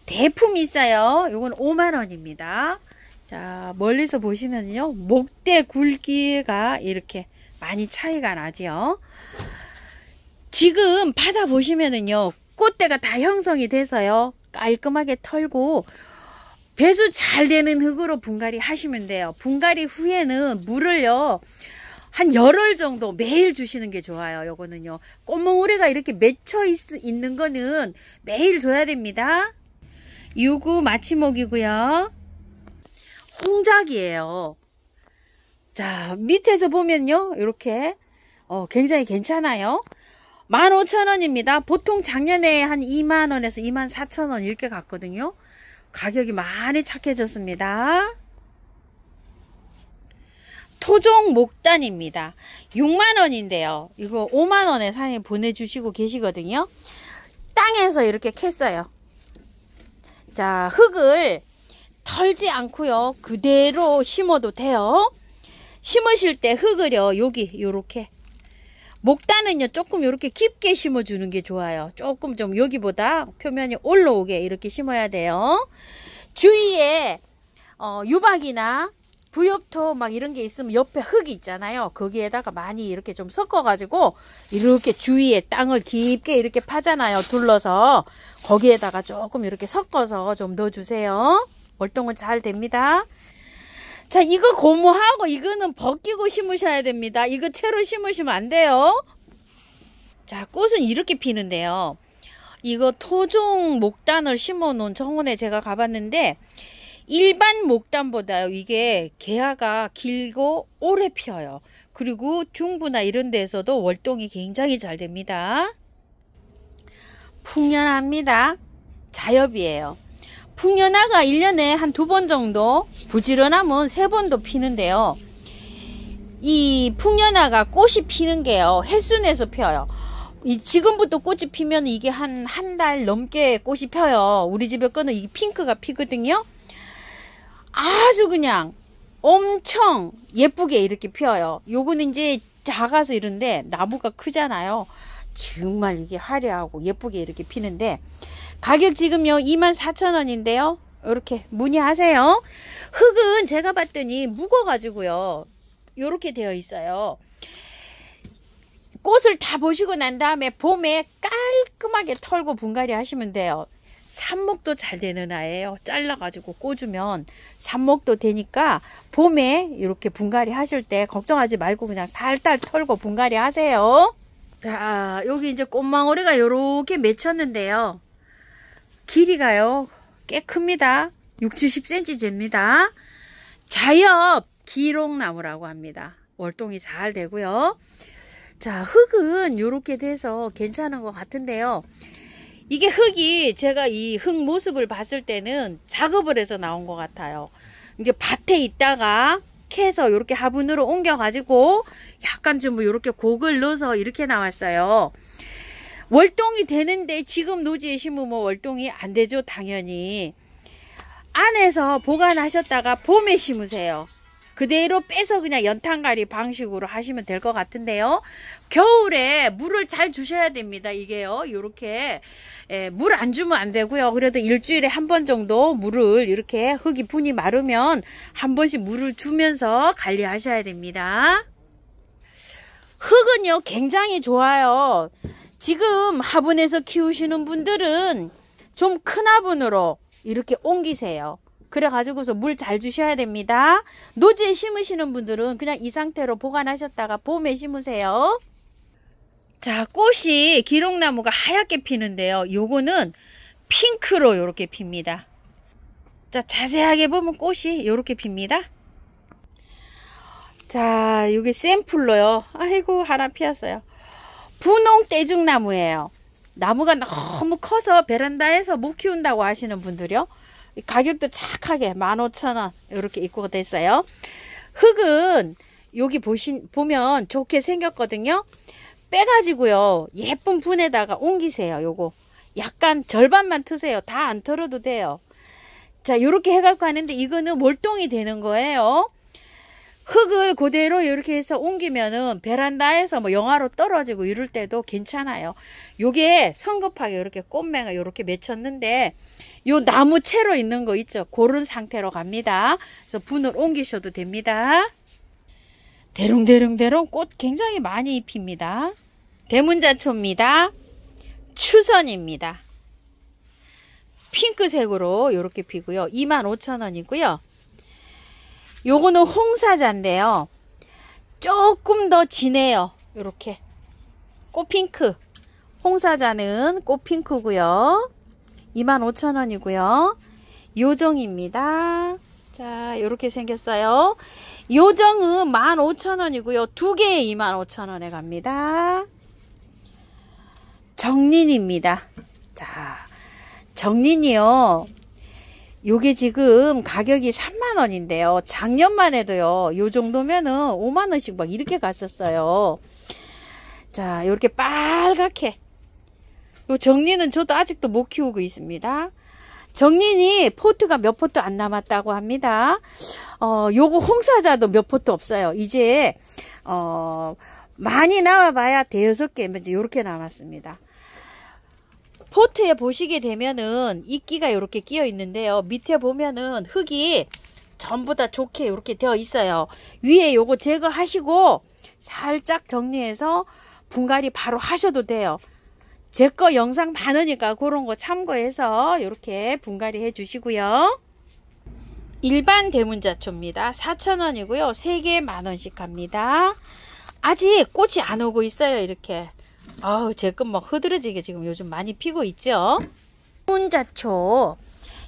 대품 있어요. 요건 5만원입니다. 자, 멀리서 보시면요. 목대 굵기가 이렇게 많이 차이가 나죠. 지금 받아보시면은요. 꽃대가 다 형성이 돼서요. 깔끔하게 털고 배수 잘 되는 흙으로 분갈이 하시면 돼요. 분갈이 후에는 물을요. 한 열흘 정도 매일 주시는 게 좋아요. 요거는요. 꽃몽우리가 이렇게 맺혀 있는 거는 매일 줘야 됩니다. 유구 마취목이고요. 홍작이에요. 자, 밑에서 보면요. 이렇게 굉장히 괜찮아요. 15,000원입니다. 보통 작년에 한 2만원에서 24,000원 이렇게 갔거든요. 가격이 많이 착해졌습니다. 토종 목단입니다. 6만원인데요. 이거 5만원에 사장님 보내주시고 계시거든요. 땅에서 이렇게 캤어요. 자, 흙을 털지 않고요. 그대로 심어도 돼요. 심으실 때 흙을요. 여기 요렇게 목단은요 조금 이렇게 깊게 심어주는 게 좋아요. 조금 좀 여기보다 표면이 올라오게 이렇게 심어야 돼요. 주위에 유박이나 부엽토 막 이런 게 있으면 옆에 흙이 있잖아요. 거기에다가 많이 이렇게 좀 섞어 가지고 이렇게 주위에 땅을 깊게 이렇게 파잖아요. 둘러서 거기에다가 조금 이렇게 섞어서 좀 넣어주세요. 월동은 잘 됩니다. 자, 이거 고무하고 이거는 벗기고 심으셔야 됩니다. 이거 채로 심으시면 안 돼요. 자, 꽃은 이렇게 피는데요. 이거 토종 목단을 심어 놓은 정원에 제가 가봤는데 일반 목단보다요. 이게 개화가 길고 오래 피어요. 그리고 중부나 이런 데서도 월동이 굉장히 잘 됩니다. 풍년화입니다. 자엽이에요. 풍년화가 1년에 한 2번 정도, 부지런하면 3번도 피는데요. 이 풍년화가 꽃이 피는 게요. 햇순에서 펴요. 지금부터 꽃이 피면 이게 한 달 넘게 꽃이 펴요. 우리 집에 거는 이 핑크가 피거든요. 아주 그냥 엄청 예쁘게 이렇게 피어요. 요거는 이제 작아서 이런데 나무가 크잖아요. 정말 이게 화려하고 예쁘게 이렇게 피는데 가격 지금요 24,000원인데요. 이렇게 문의하세요. 흙은 제가 봤더니 묵어가지고요. 이렇게 되어 있어요. 꽃을 다 보시고 난 다음에 봄에 깔끔하게 털고 분갈이 하시면 돼요. 삽목도 잘 되는 아예요. 잘라가지고 꽂으면 삽목도 되니까 봄에 이렇게 분갈이 하실 때 걱정하지 말고 그냥 달달 털고 분갈이 하세요. 자, 여기 이제 꽃망울이가 이렇게 맺혔는데요. 길이가요 꽤 큽니다. 60-70cm 됩니다. 자엽 기록나무라고 합니다. 월동이 잘 되고요. 자, 흙은 이렇게 돼서 괜찮은 것 같은데요. 이게 흙이 제가 이 흙 모습을 봤을 때는 작업을 해서 나온 것 같아요. 이게 밭에 있다가 캐서 이렇게 화분으로 옮겨 가지고 약간 좀 이렇게 곡을 넣어서 이렇게 나왔어요. 월동이 되는데 지금 노지에 심으면 월동이 안 되죠. 당연히 안에서 보관하셨다가 봄에 심으세요. 그대로 빼서 그냥 연탄갈이 방식으로 하시면 될 것 같은데요. 겨울에 물을 잘 주셔야 됩니다. 이게요 이렇게 물 안 주면 안 되고요. 그래도 일주일에 한 번 정도 물을 이렇게 흙이 분이 마르면 한 번씩 물을 주면서 관리하셔야 됩니다. 흙은요 굉장히 좋아요. 지금 화분에서 키우시는 분들은 좀 큰 화분으로 이렇게 옮기세요. 그래 가지고서 물 잘 주셔야 됩니다. 노지에 심으시는 분들은 그냥 이 상태로 보관하셨다가 봄에 심으세요. 자, 꽃이 기록나무가 하얗게 피는데요. 요거는 핑크로 이렇게 핍니다. 자, 자세하게 보면 꽃이 이렇게 핍니다. 자, 여기 샘플로요. 아이고, 하나 피었어요. 분홍 떼죽나무예요. 나무가 너무 커서 베란다에서 못 키운다고 하시는 분들이요. 가격도 착하게 15,000원 이렇게 입고가 됐어요. 흙은 여기 보면 좋게 생겼거든요. 빼가지고요. 예쁜 분에다가 옮기세요. 요거 약간 절반만 트세요. 다 안 털어도 돼요. 자, 요렇게 해갖고 하는데 이거는 몰동이 되는 거예요. 흙을 그대로 이렇게 해서 옮기면은 베란다에서 뭐 영하로 떨어지고 이럴 때도 괜찮아요. 요게 성급하게 이렇게 꽃매가 이렇게 맺혔는데 요 나무 채로 있는 거 있죠. 그런 상태로 갑니다. 그래서 분을 옮기셔도 됩니다. 대롱대롱대롱 꽃 굉장히 많이 핍니다. 대문자초입니다. 추선입니다. 핑크색으로 이렇게 피고요. 25,000원이고요. 요거는 홍사자인데요. 조금 더 진해요. 요렇게 꽃핑크. 홍사자는 꽃핑크고요. 25,000원이고요. 요정입니다. 자, 요렇게 생겼어요. 요정은 15,000원이고요. 두 개에 25,000원에 갑니다. 정린입니다. 자, 정린이요. 요게 지금 가격이 30,000원인데요. 작년만 해도요. 요 정도면은 50,000원씩 막 이렇게 갔었어요. 자, 요렇게 빨갛게. 요 정린은 저도 아직도 못 키우고 있습니다. 정린이 포트가 몇 포트 안 남았다고 합니다. 요거 홍사자도 몇 포트 없어요. 이제 많이 나와봐야 대여섯 개 이제 요렇게 남았습니다. 포트에 보시게 되면은 이끼가 이렇게 끼어 있는데요. 밑에 보면은 흙이 전부 다 좋게 이렇게 되어 있어요. 위에 요거 제거하시고 살짝 정리해서 분갈이 바로 하셔도 돼요. 제 거 영상 많으니까 그런 거 참고해서 이렇게 분갈이 해 주시고요. 일반 대문자초입니다. 4,000원이고요. 3개에 10,000원씩 갑니다. 아직 꽃이 안 오고 있어요. 이렇게. 아우, 제 건 막 흐드러지게 지금 요즘 많이 피고 있죠. 대문자초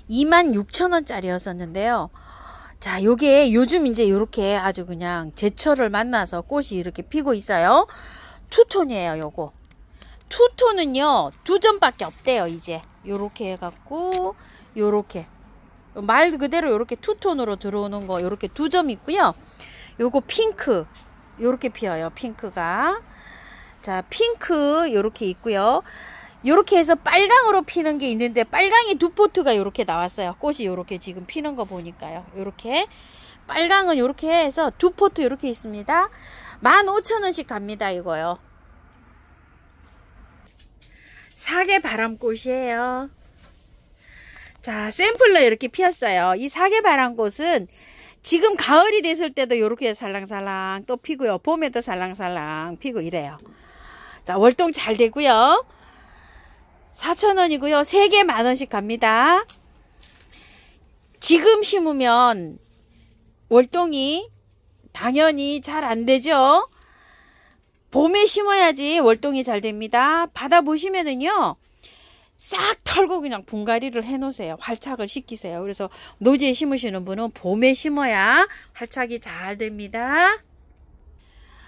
26,000원짜리였었는데요. 자, 요게 요즘 이제 요렇게 아주 그냥 제철을 만나서 꽃이 이렇게 피고 있어요. 투톤이에요, 요거. 투톤은요, 2점밖에 없대요, 이제. 요렇게 해갖고, 요렇게. 말 그대로 요렇게 투톤으로 들어오는 거, 요렇게 2점 있고요. 요거 핑크. 요렇게 피어요, 핑크가. 자, 핑크 요렇게 있고요. 요렇게 해서 빨강으로 피는 게 있는데 빨강이 2포트가 요렇게 나왔어요. 꽃이 요렇게 지금 피는 거 보니까요. 요렇게 빨강은 요렇게 해서 2포트 요렇게 있습니다. 15,000원씩 갑니다. 이거요. 사계 바람꽃이에요. 자, 샘플로 이렇게 피었어요. 이 사계 바람꽃은 지금 가을이 됐을 때도 요렇게 살랑살랑 또 피고요. 봄에도 살랑살랑 피고 이래요. 자, 월동 잘 되고요. 4,000원이고요. 3개 10,000원씩 갑니다. 지금 심으면 월동이 당연히 잘 안 되죠. 봄에 심어야지 월동이 잘 됩니다. 받아보시면은요. 싹 털고 그냥 분갈이를 해 놓으세요. 활착을 시키세요. 그래서 노지에 심으시는 분은 봄에 심어야 활착이 잘 됩니다.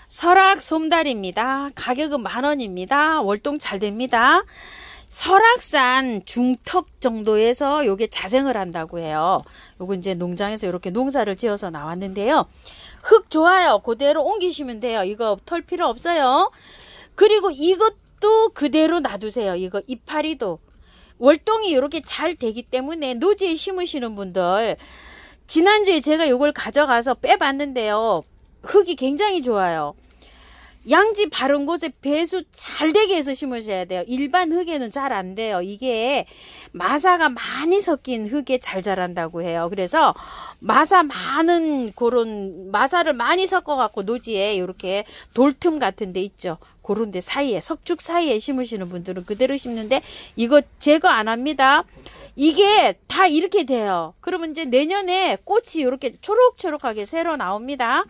설악 솜달입니다. 가격은 10,000원입니다. 월동 잘 됩니다. 설악산 중턱 정도에서 요게 자생을 한다고 해요. 요거 이제 농장에서 이렇게 농사를 지어서 나왔는데요. 흙 좋아요. 그대로 옮기시면 돼요. 이거 털 필요 없어요. 그리고 이것도 그대로 놔두세요. 이거 이파리도 월동이 이렇게 잘 되기 때문에 노지에 심으시는 분들, 지난주에 제가 이걸 가져가서 빼봤는데요. 흙이 굉장히 좋아요. 양지 바른 곳에 배수 잘 되게 해서 심으셔야 돼요. 일반 흙에는 잘 안 돼요. 이게 마사가 많이 섞인 흙에 잘 자란다고 해요. 그래서 마사 많은 그런 마사를 많이 섞어 갖고 노지에 이렇게 돌틈 같은 데 있죠. 그런 데 사이에 석축 사이에 심으시는 분들은 그대로 심는데 이거 제거 안 합니다. 이게 다 이렇게 돼요. 그러면 이제 내년에 꽃이 이렇게 초록초록하게 새로 나옵니다.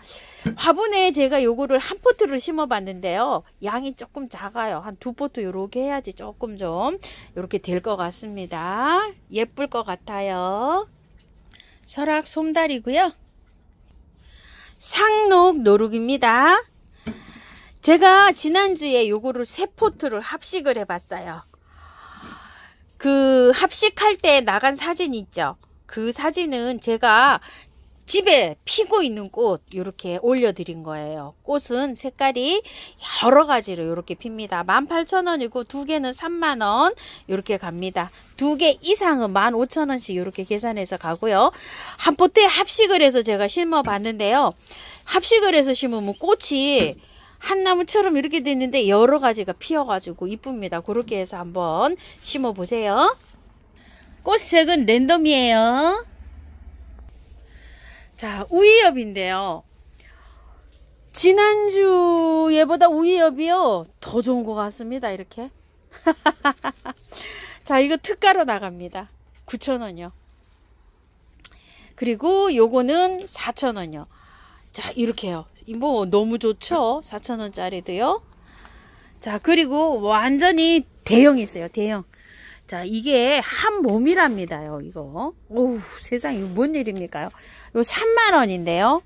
화분에 제가 요거를 한 포트를 심어 봤는데요. 양이 조금 작아요. 한 두 포트 요렇게 해야지 조금 좀 요렇게 될 것 같습니다. 예쁠 것 같아요. 설악 솜달이고요. 상록 노룩입니다. 제가 지난주에 요거를 세 포트를 합식을 해봤어요. 그 합식할 때 나간 사진 있죠. 그 사진은 제가 집에 피고 있는 꽃 이렇게 올려드린 거예요. 꽃은 색깔이 여러 가지로 이렇게 핍니다. 18,000원이고 두 개는 30,000원 이렇게 갑니다. 두 개 이상은 15,000원씩 이렇게 계산해서 가고요. 한 포트에 합식을 해서 제가 심어 봤는데요. 합식을 해서 심으면 꽃이 한 나무처럼 이렇게 됐는데 여러 가지가 피어가지고 이쁩니다. 그렇게 해서 한번 심어 보세요. 꽃색은 랜덤이에요. 자, 우이엽인데요. 지난주에보다 우이엽이요 더 좋은 것 같습니다. 이렇게. 자, 이거 특가로 나갑니다. 9,000원이요. 그리고 요거는 4,000원이요. 자, 이렇게요. 뭐 너무 좋죠. 4,000원짜리도요. 자, 그리고 완전히 대형이 있어요. 대형. 자, 이게 한 몸이랍니다요. 이거. 오우, 세상에 이거 뭔 일입니까요? 요 30,000원인데요.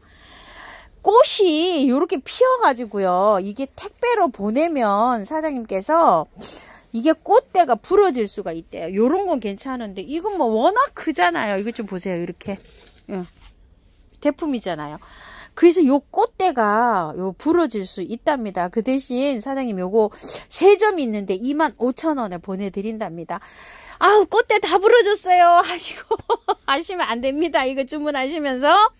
꽃이 이렇게 피어가지고요. 이게 택배로 보내면 사장님께서 이게 꽃대가 부러질 수가 있대요. 요런 건 괜찮은데 이건 뭐 워낙 크잖아요. 이거 좀 보세요. 이렇게. 대품이잖아요. 그래서 요 꽃대가 요 부러질 수 있답니다. 그 대신 사장님 요거 3점 있는데 25,000원에 보내드린답니다. 아우, 꽃대 다 부러졌어요 하시고 하시면 안 됩니다. 이거 주문하시면서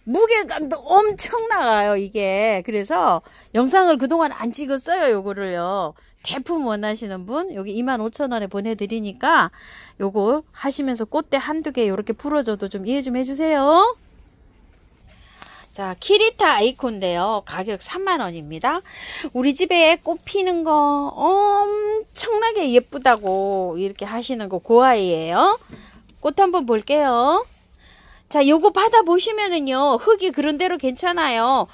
무게감도 엄청 나가요 이게. 그래서 영상을 그동안 안 찍었어요. 요거를요. 대품 원하시는 분 여기 25,000원에 보내드리니까 요거 하시면서 꽃대 한두 개 요렇게 부러져도 좀 이해 좀 해주세요. 자, 키리타 아이콘인데요. 가격 30,000원입니다. 우리 집에 꽃 피는 거 엄청나게 예쁘다고 이렇게 하시는 거 그 아이예요. 꽃 한번 볼게요. 자, 요거 받아보시면은요. 흙이 그런 대로 괜찮아요.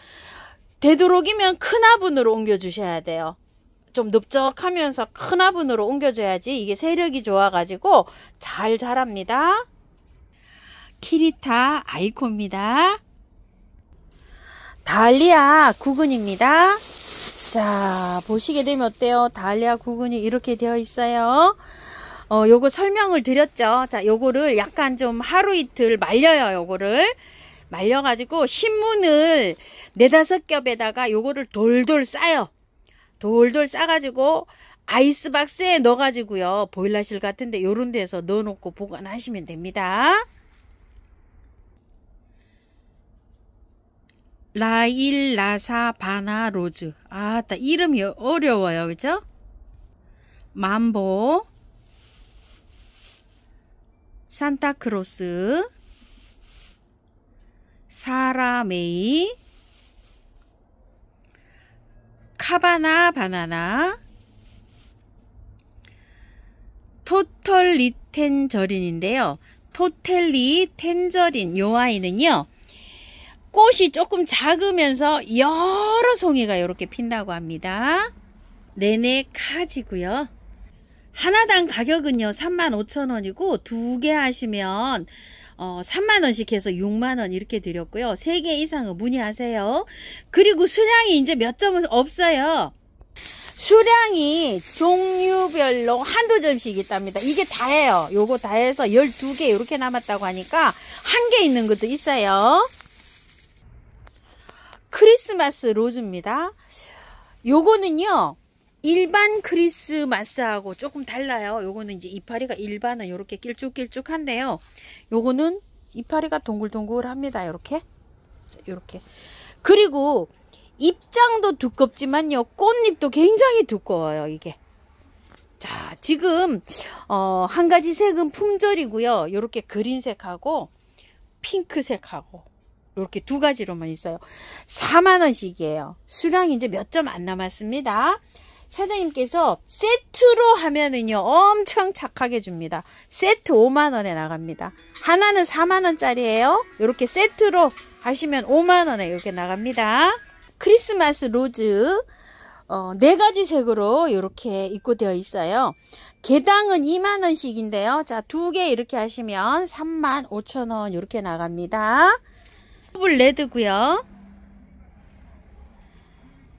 되도록이면 큰 화분으로 옮겨 주셔야 돼요. 좀 넓적하면서 큰 화분으로 옮겨줘야지 이게 세력이 좋아가지고 잘 자랍니다. 키리타 아이콘입니다. 다알리아 구근입니다. 자, 보시게 되면 어때요? 다알리아 구근이 이렇게 되어 있어요. 요거 설명을 드렸죠. 자, 요거를 약간 좀 하루 이틀 말려요. 요거를 말려가지고 신문을 4-5겹에다가 요거를 돌돌 싸요. 돌돌 싸가지고 아이스박스에 넣어가지고요. 보일러실 같은데 요런 데서 넣어놓고 보관하시면 됩니다. 라일라사 바나 로즈. 아, 이름이 어려워요. 그죠? 만보, 산타크로스, 사라메이, 카바나 바나나, 토털리 텐저린인데요. 토텔리 텐저린 요 아이는요. 꽃이 조금 작으면서 여러 송이가 이렇게 핀다고 합니다. 네네 카지고요. 하나당 가격은요 35,000원이고 두 개 하시면 3만원씩 해서 6만원 이렇게 드렸고요. 3개 이상은 문의하세요. 그리고 수량이 이제 몇 점은 없어요. 수량이 종류별로 한두 점씩 있답니다. 이게 다예요. 요거 다 해서 12개 이렇게 남았다고 하니까 한 개 있는 것도 있어요. 크리스마스 로즈입니다. 요거는요 일반 크리스마스하고 조금 달라요. 요거는 이제 이파리가 일반은 이렇게 길쭉길쭉한데요. 요거는 이파리가 동글동글합니다. 요렇게 그리고 잎장도 두껍지만요, 꽃잎도 굉장히 두꺼워요, 이게. 자, 지금 한 가지 색은 품절이고요. 요렇게 그린색하고 핑크색하고 요렇게 두 가지로만 있어요. 4만원씩이에요. 수량이 이제 몇 점 안 남았습니다. 사장님께서 세트로 하면은요, 엄청 착하게 줍니다. 세트 5만원에 나갑니다. 하나는 4만원짜리예요. 요렇게 세트로 하시면 5만원에 이렇게 나갑니다. 크리스마스 로즈 4가지 색으로 이렇게 입고되어 있어요. 개당은 2만원씩인데요. 자, 2개 이렇게 하시면 35,000원 이렇게 나갑니다. 더블 레드고요.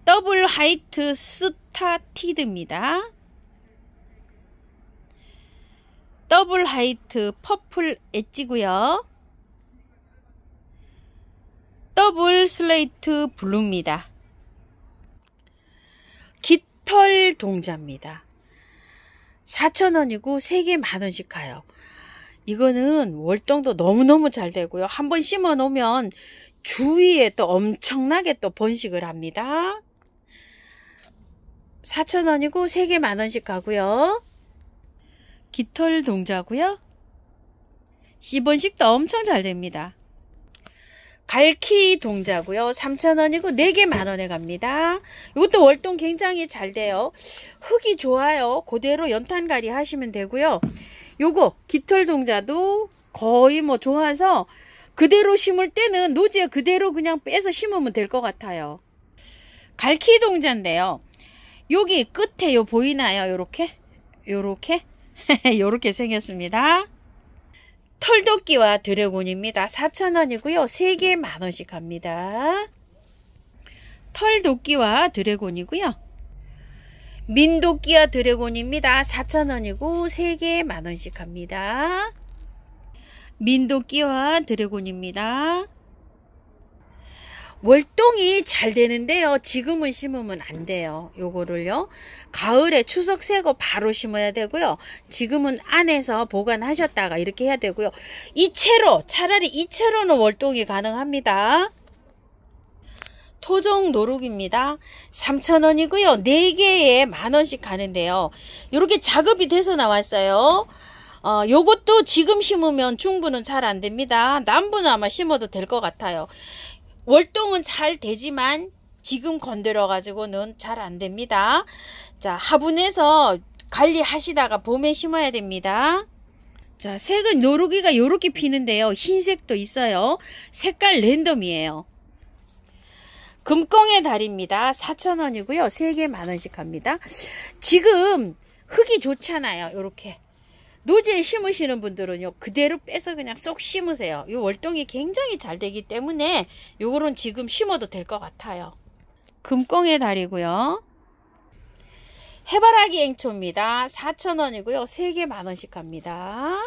더블 화이트 스타티드입니다. 더블 화이트 퍼플 엣지고요. 더블 슬레이트 블루입니다. 깃털 동자입니다. 4,000원이고 3개 만원씩 가요. 이거는 월동도 너무너무 잘 되고요. 한번 심어 놓으면 주위에 또 엄청나게 또 번식을 합니다. 4,000원이고 3개 만원씩 가고요. 깃털 동자고요. 씨번식도 엄청 잘 됩니다. 갈키 동자고요. 3,000원이고 4개 만원에 갑니다. 이것도 월동 굉장히 잘 돼요. 흙이 좋아요. 그대로 연탄갈이 하시면 되고요. 요거 깃털 동자도 거의 뭐 좋아서 그대로 심을 때는 노지에 그대로 그냥 빼서 심으면 될 것 같아요. 갈키 동자인데요. 여기 끝에 요 보이나요? 요렇게 요렇게 생겼습니다. 털도끼와 드래곤입니다. 4,000원이고요. 3개 만원씩 합니다. 털도끼와 드래곤이고요. 민도끼와 드래곤입니다. 4,000원이고 3개 만원씩 합니다. 민도끼와 드래곤입니다. 월동이 잘 되는데요. 지금은 심으면 안 돼요. 요거를요. 가을에 추석 새고 바로 심어야 되고요. 지금은 안에서 보관하셨다가 이렇게 해야 되고요. 차라리 이 채로는 월동이 가능합니다. 토종 노룩입니다. 3,000원이고요. 4개에 만원씩 가는데요. 이렇게 작업이 돼서 나왔어요. 요것도 지금 심으면 중부는 잘 안 됩니다. 남부는 아마 심어도 될 것 같아요. 월동은 잘 되지만 지금 건드려 가지고는 잘 안 됩니다. 자, 화분에서 관리하시다가 봄에 심어야 됩니다. 자, 색은 노루기가 요렇게 피는데요. 흰색도 있어요. 색깔 랜덤이에요. 금꽁의 달입니다. 4,000원이고요. 3개 만원씩 합니다. 지금 흙이 좋잖아요. 요렇게. 노지에 심으시는 분들은요, 그대로 빼서 그냥 쏙 심으세요. 이 월동이 굉장히 잘 되기 때문에 요거는 지금 심어도 될 것 같아요. 금꽁의 달이고요. 해바라기 앵초입니다. 4,000원이고요. 3개 만원씩 합니다.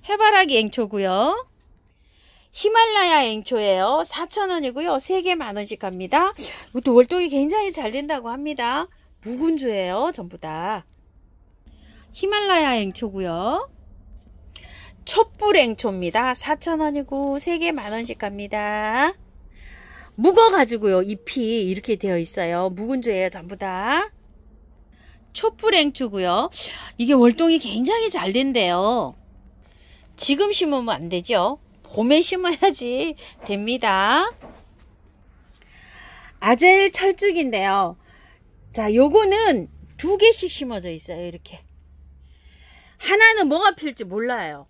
해바라기 앵초고요. 히말라야 앵초예요. 4,000원이고요. 3개 만원씩 합니다. 이것도 월동이 굉장히 잘 된다고 합니다. 묵은주예요. 전부 다. 히말라야 앵초고요. 촛불 앵초입니다. 4,000원이고 3개 만원씩 갑니다. 묵어가지고요. 잎이 이렇게 되어 있어요. 묵은주예요. 전부 다. 촛불 앵초고요. 이게 월동이 굉장히 잘 된대요. 지금 심으면 안 되죠. 봄에 심어야지 됩니다. 아젤 철쭉인데요. 자, 요거는 2개씩 심어져 있어요. 이렇게. 하나는 뭐가 필지 몰라요.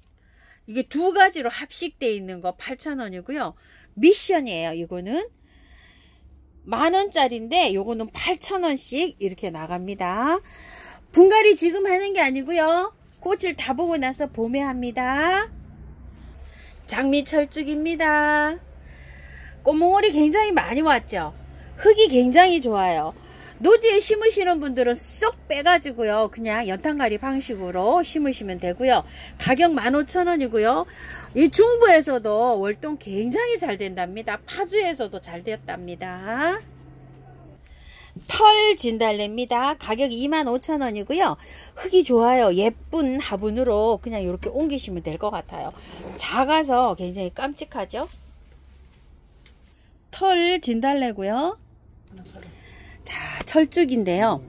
이게 2가지로 합식되어 있는 거 8,000원이고요. 미션이에요. 이거는 만원짜리인데 요거는 8,000원씩 이렇게 나갑니다. 분갈이 지금 하는 게 아니고요. 꽃을 다 보고 나서 봄에 합니다. 장미철쭉입니다. 꽃몽울이 굉장히 많이 왔죠. 흙이 굉장히 좋아요. 노지에 심으시는 분들은 쏙 빼가지고요. 그냥 연탄갈이 방식으로 심으시면 되고요. 가격 15,000원이고요. 이 중부에서도 월동 굉장히 잘 된답니다. 파주에서도 잘 됐답니다. 털 진달래입니다. 가격 25,000원이고요. 흙이 좋아요. 예쁜 화분으로 그냥 이렇게 옮기시면 될 것 같아요. 작아서 굉장히 깜찍하죠. 털 진달래고요. 자, 철쭉인데요.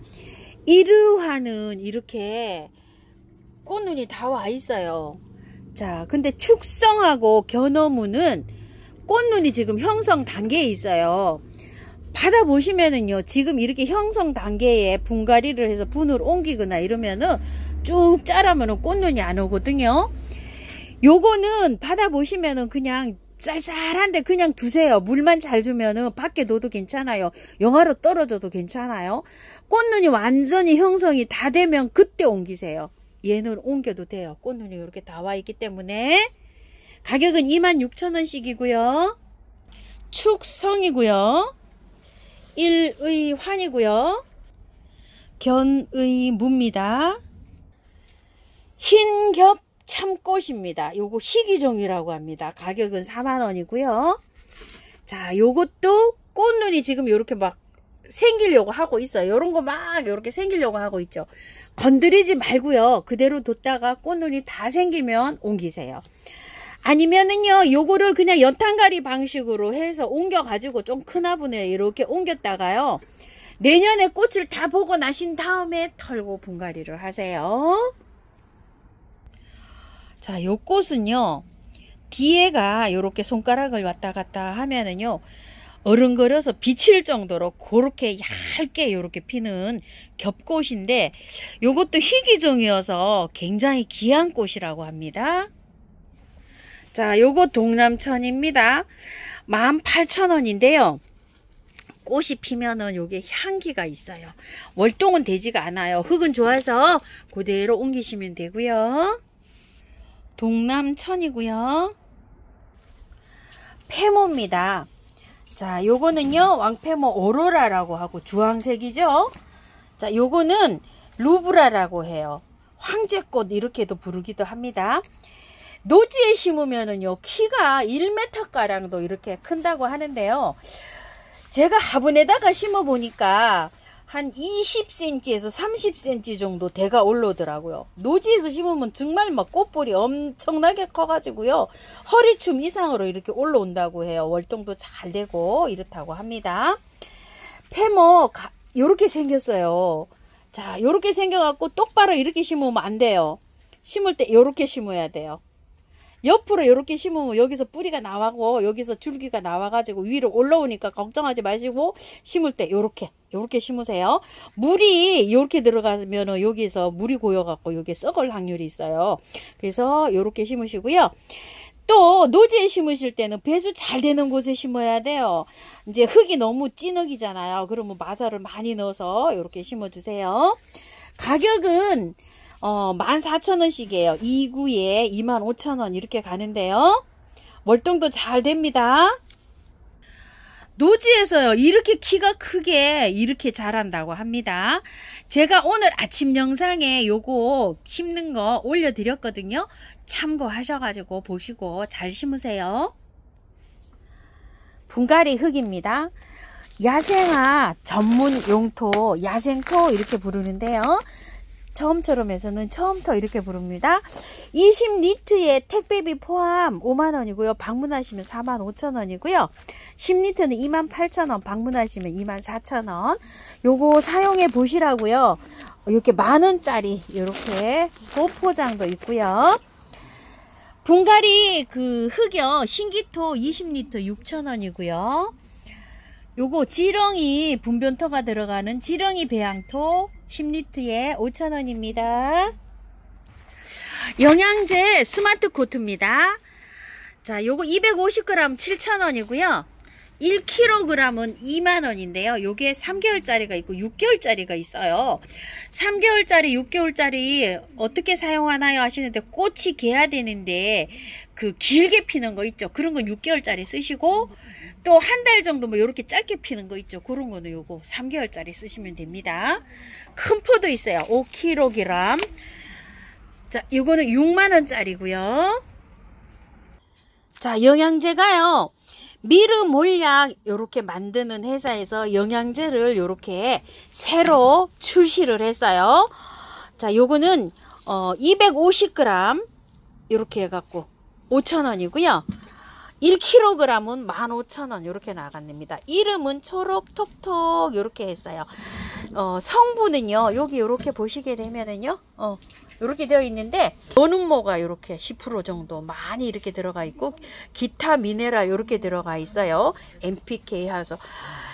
이르화는 이렇게 꽃눈이 다 와 있어요. 자, 근데 축성하고 견어무는 꽃눈이 지금 형성 단계에 있어요. 받아보시면은요, 지금 이렇게 형성 단계에 분갈이를 해서 분을 옮기거나 이러면은 쭉 자라면은 꽃눈이 안 오거든요. 요거는 받아보시면은 그냥 쌀쌀한데 그냥 두세요. 물만 잘 주면은 밖에 둬도 괜찮아요. 영하로 떨어져도 괜찮아요. 꽃눈이 완전히 형성이 다 되면 그때 옮기세요. 얘는 옮겨도 돼요. 꽃눈이 이렇게 다 와 있기 때문에. 가격은 26,000원씩이고요. 축성이고요. 일의환이고요. 견의무입니다. 흰겹 참꽃입니다. 요거 희귀종이라고 합니다. 가격은 4만원이고요. 자, 요것도 꽃눈이 지금 요렇게 막 생기려고 하고 있어요. 요런 거 막 요렇게 생기려고 하고 있죠. 건드리지 말고요. 그대로 뒀다가 꽃눈이 다 생기면 옮기세요. 아니면은요, 요거를 그냥 연탄가리 방식으로 해서 옮겨가지고 좀 큰 화분에 이렇게 옮겼다가요, 내년에 꽃을 다 보고 나신 다음에 털고 분갈이를 하세요. 자, 요 꽃은요, 뒤에가 요렇게 손가락을 왔다 갔다 하면은요, 어른거려서 비칠 정도로 그렇게 얇게 요렇게 피는 겹꽃인데, 요것도 희귀종이어서 굉장히 귀한 꽃이라고 합니다. 자, 요거 동남천입니다. 18,000원인데요. 꽃이 피면은 요게 향기가 있어요. 월동은 되지가 않아요. 흙은 좋아서 그대로 옮기시면 되고요. 동남천이고요. 페모입니다. 자, 요거는요, 왕페모 오로라라고 하고 주황색이죠. 자, 요거는 루브라라고 해요. 황제꽃 이렇게도 부르기도 합니다. 노지에 심으면은요, 키가 1m가량도 이렇게 큰다고 하는데요. 제가 화분에다가 심어 보니까 한 20cm에서 30cm 정도 대가 올라오더라고요. 노지에서 심으면 정말 막 꽃볼이 엄청나게 커가지고요, 허리춤 이상으로 이렇게 올라온다고 해요. 월동도 잘 되고 이렇다고 합니다. 페모 요렇게 생겼어요. 자, 요렇게 생겨갖고 똑바로 이렇게 심으면 안 돼요. 심을 때 요렇게 심어야 돼요. 옆으로 이렇게 심으면 여기서 뿌리가 나와고 여기서 줄기가 나와가지고 위로 올라오니까 걱정하지 마시고, 심을 때 요렇게 심으세요. 물이 이렇게 들어가면은 여기서 물이 고여갖고 여기 썩을 확률이 있어요. 그래서 요렇게 심으시고요. 또 노지에 심으실 때는 배수 잘 되는 곳에 심어야 돼요. 이제 흙이 너무 찐흙이잖아요. 그러면 마사를 많이 넣어서 이렇게 심어주세요. 가격은 14,000원씩이에요. 2구에 25,000원 이렇게 가는데요. 월동도 잘 됩니다. 노지에서요, 이렇게 키가 크게 이렇게 자란다고 합니다. 제가 오늘 아침 영상에 요거 심는 거 올려드렸거든요. 참고하셔가지고 보시고 잘 심으세요. 분갈이 흙입니다. 야생화 전문 용토, 야생토 이렇게 부르는데요. 처음처럼 해서는 처음터 이렇게 부릅니다. 20리터에 택배비 포함 5만원이고요. 방문하시면 45,000원이고요. 10리터는 28,000원, 방문하시면 24,000원. 요거 사용해 보시라고요. 이렇게 만원짜리 이렇게 소포장도 있고요. 분갈이 그 흙이요, 신기토 20리터 6,000원이고요. 요거 지렁이 분변토가 들어가는 지렁이 배양토 10리터에 5,000원입니다. 영양제 스마트 코트입니다. 자, 요거 250g 7,000원이고요. 1kg은 2만원인데요. 요게 3개월짜리가 있고 6개월짜리가 있어요. 3개월짜리, 6개월짜리 어떻게 사용하나요 하시는데, 꽃이 개야 되는데 그 길게 피는 거 있죠. 그런 건 6개월짜리 쓰시고, 또 한 달 정도 뭐 이렇게 짧게 피는 거 있죠. 그런 거는 요거 3개월짜리 쓰시면 됩니다. 큰 포도 있어요. 5kg. 자, 요거는 6만원짜리고요. 자, 영양제가요, 미르 몰약 요렇게 만드는 회사에서 영양제를 요렇게 새로 출시를 했어요. 자, 요거는 250g 요렇게 해갖고 5,000원이고요. 1kg은 15,000원 이렇게 나갑니다. 이름은 초록톡톡 이렇게 했어요. 성분은요, 여기 이렇게 보시게 되면은요, 이렇게 되어 있는데, 원음모가 이렇게 10% 정도 많이 이렇게 들어가 있고, 기타 미네랄 이렇게 들어가 있어요. NPK 하서.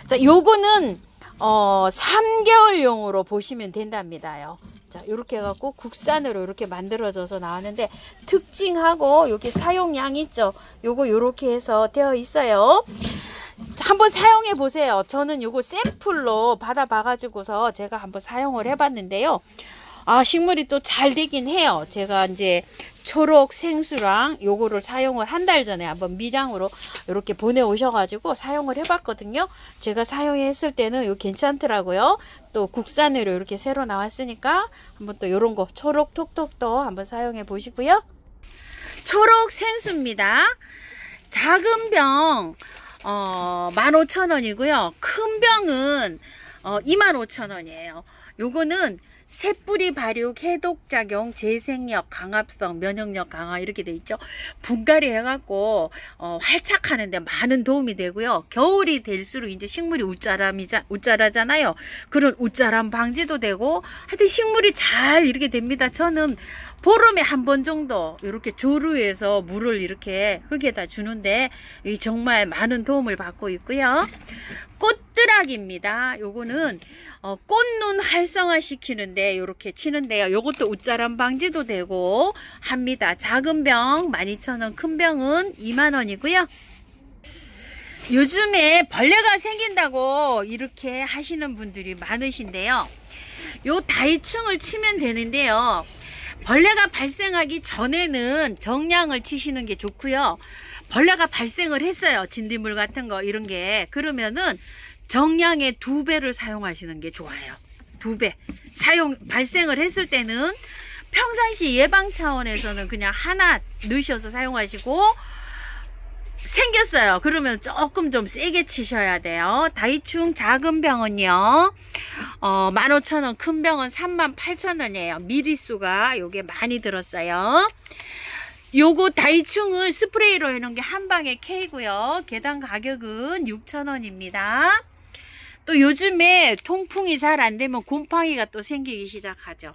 자, 요거는 3개월용으로 보시면 된답니다요. 자, 이렇게 해갖고 국산으로 이렇게 만들어져서 나왔는데, 특징하고 여기 사용량 있죠? 요거 요렇게 해서 되어 있어요. 한번 사용해 보세요. 저는 요거 샘플로 받아봐 가지고서 제가 한번 사용을 해 봤는데요. 식물이 또 잘 되긴 해요. 제가 이제 초록 생수랑 요거를 사용을 한 달 전에 한번 미량으로 이렇게 보내오셔가지고 사용을 해봤거든요. 제가 사용했을 때는 요 괜찮더라고요. 또 국산으로 이렇게 새로 나왔으니까 한번 또 요런 거 초록 톡톡도 한번 사용해 보시고요. 초록 생수입니다. 작은 병 15,000원이고요. 큰 병은 25,000원이에요. 요거는 새뿌리 발육, 해독작용, 재생력, 강압성, 면역력 강화 이렇게 돼 있죠. 분갈이 해갖고 활착하는데 많은 도움이 되고요. 겨울이 될수록 이제 식물이 웃자라잖아요. 그런 웃자람 방지도 되고 하여튼 식물이 잘 이렇게 됩니다. 저는 보름에 한 번 정도 이렇게 조루해서 물을 이렇게 흙에다 주는데 정말 많은 도움을 받고 있고요. 꽃드락입니다. 요거는 꽃눈 활성화 시키는데 이렇게 치는데요. 요것도 웃자람 방지도 되고 합니다. 작은 병 12,000원, 큰 병은 20,000원이고요. 요즘에 벌레가 생긴다고 이렇게 하시는 분들이 많으신데요. 요 다이충을 치면 되는데요. 벌레가 발생하기 전에는 정량을 치시는 게 좋고요. 벌레가 발생을 했어요. 진딧물 같은 거 이런 게. 그러면은 정량의 2배를 사용하시는 게 좋아요. 2배. 발생을 했을 때는 평상시 예방 차원에서는 그냥 하나 넣으셔서 사용하시고, 생겼어요. 그러면 조금 좀 세게 치셔야 돼요. 다이충 작은 병은요 15,000원, 큰 병은 38,000원이에요. 미리수가 요게 많이 들었어요. 요거 다이충을 스프레이로 해놓은 게 한 방에 K고요. 개당 가격은 6,000원입니다. 또 요즘에 통풍이 잘 안 되면 곰팡이가 또 생기기 시작하죠.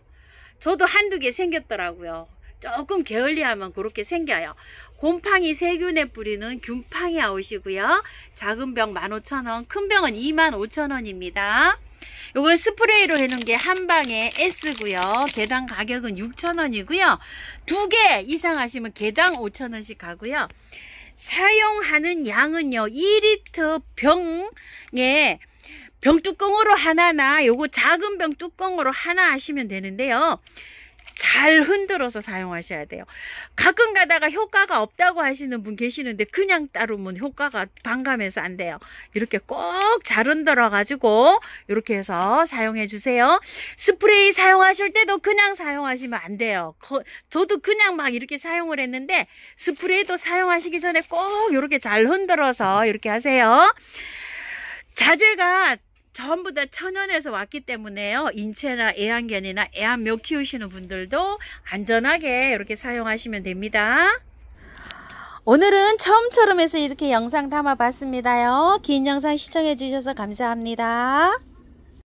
저도 한두 개 생겼더라고요. 조금 게을리하면 그렇게 생겨요. 곰팡이 세균에 뿌리는 균팡이 아웃이고요. 작은 병 15,000원, 큰 병은 25,000원입니다. 요걸 스프레이로 해놓은 게 한 방에 S고요. 개당 가격은 6,000원이고요. 2개 이상 하시면 개당 5,000원씩 가고요. 사용하는 양은요, 2리터 병에 병뚜껑으로 하나나 요거 작은 병 뚜껑으로 하나 하시면 되는데요. 잘 흔들어서 사용하셔야 돼요. 가끔 가다가 효과가 없다고 하시는 분 계시는데 그냥 따르면 효과가 반감해서 안 돼요. 이렇게 꼭 잘 흔들어 가지고 이렇게 해서 사용해 주세요. 스프레이 사용하실 때도 그냥 사용하시면 안 돼요. 저도 그냥 막 이렇게 사용을 했는데 스프레이도 사용하시기 전에 꼭 이렇게 잘 흔들어서 이렇게 하세요. 자재가 전부 다 천연에서 왔기 때문에요. 인체나 애완견이나 애완묘 키우시는 분들도 안전하게 이렇게 사용하시면 됩니다. 오늘은 처음처럼 해서 이렇게 영상 담아 봤습니다요. 긴 영상 시청해 주셔서 감사합니다.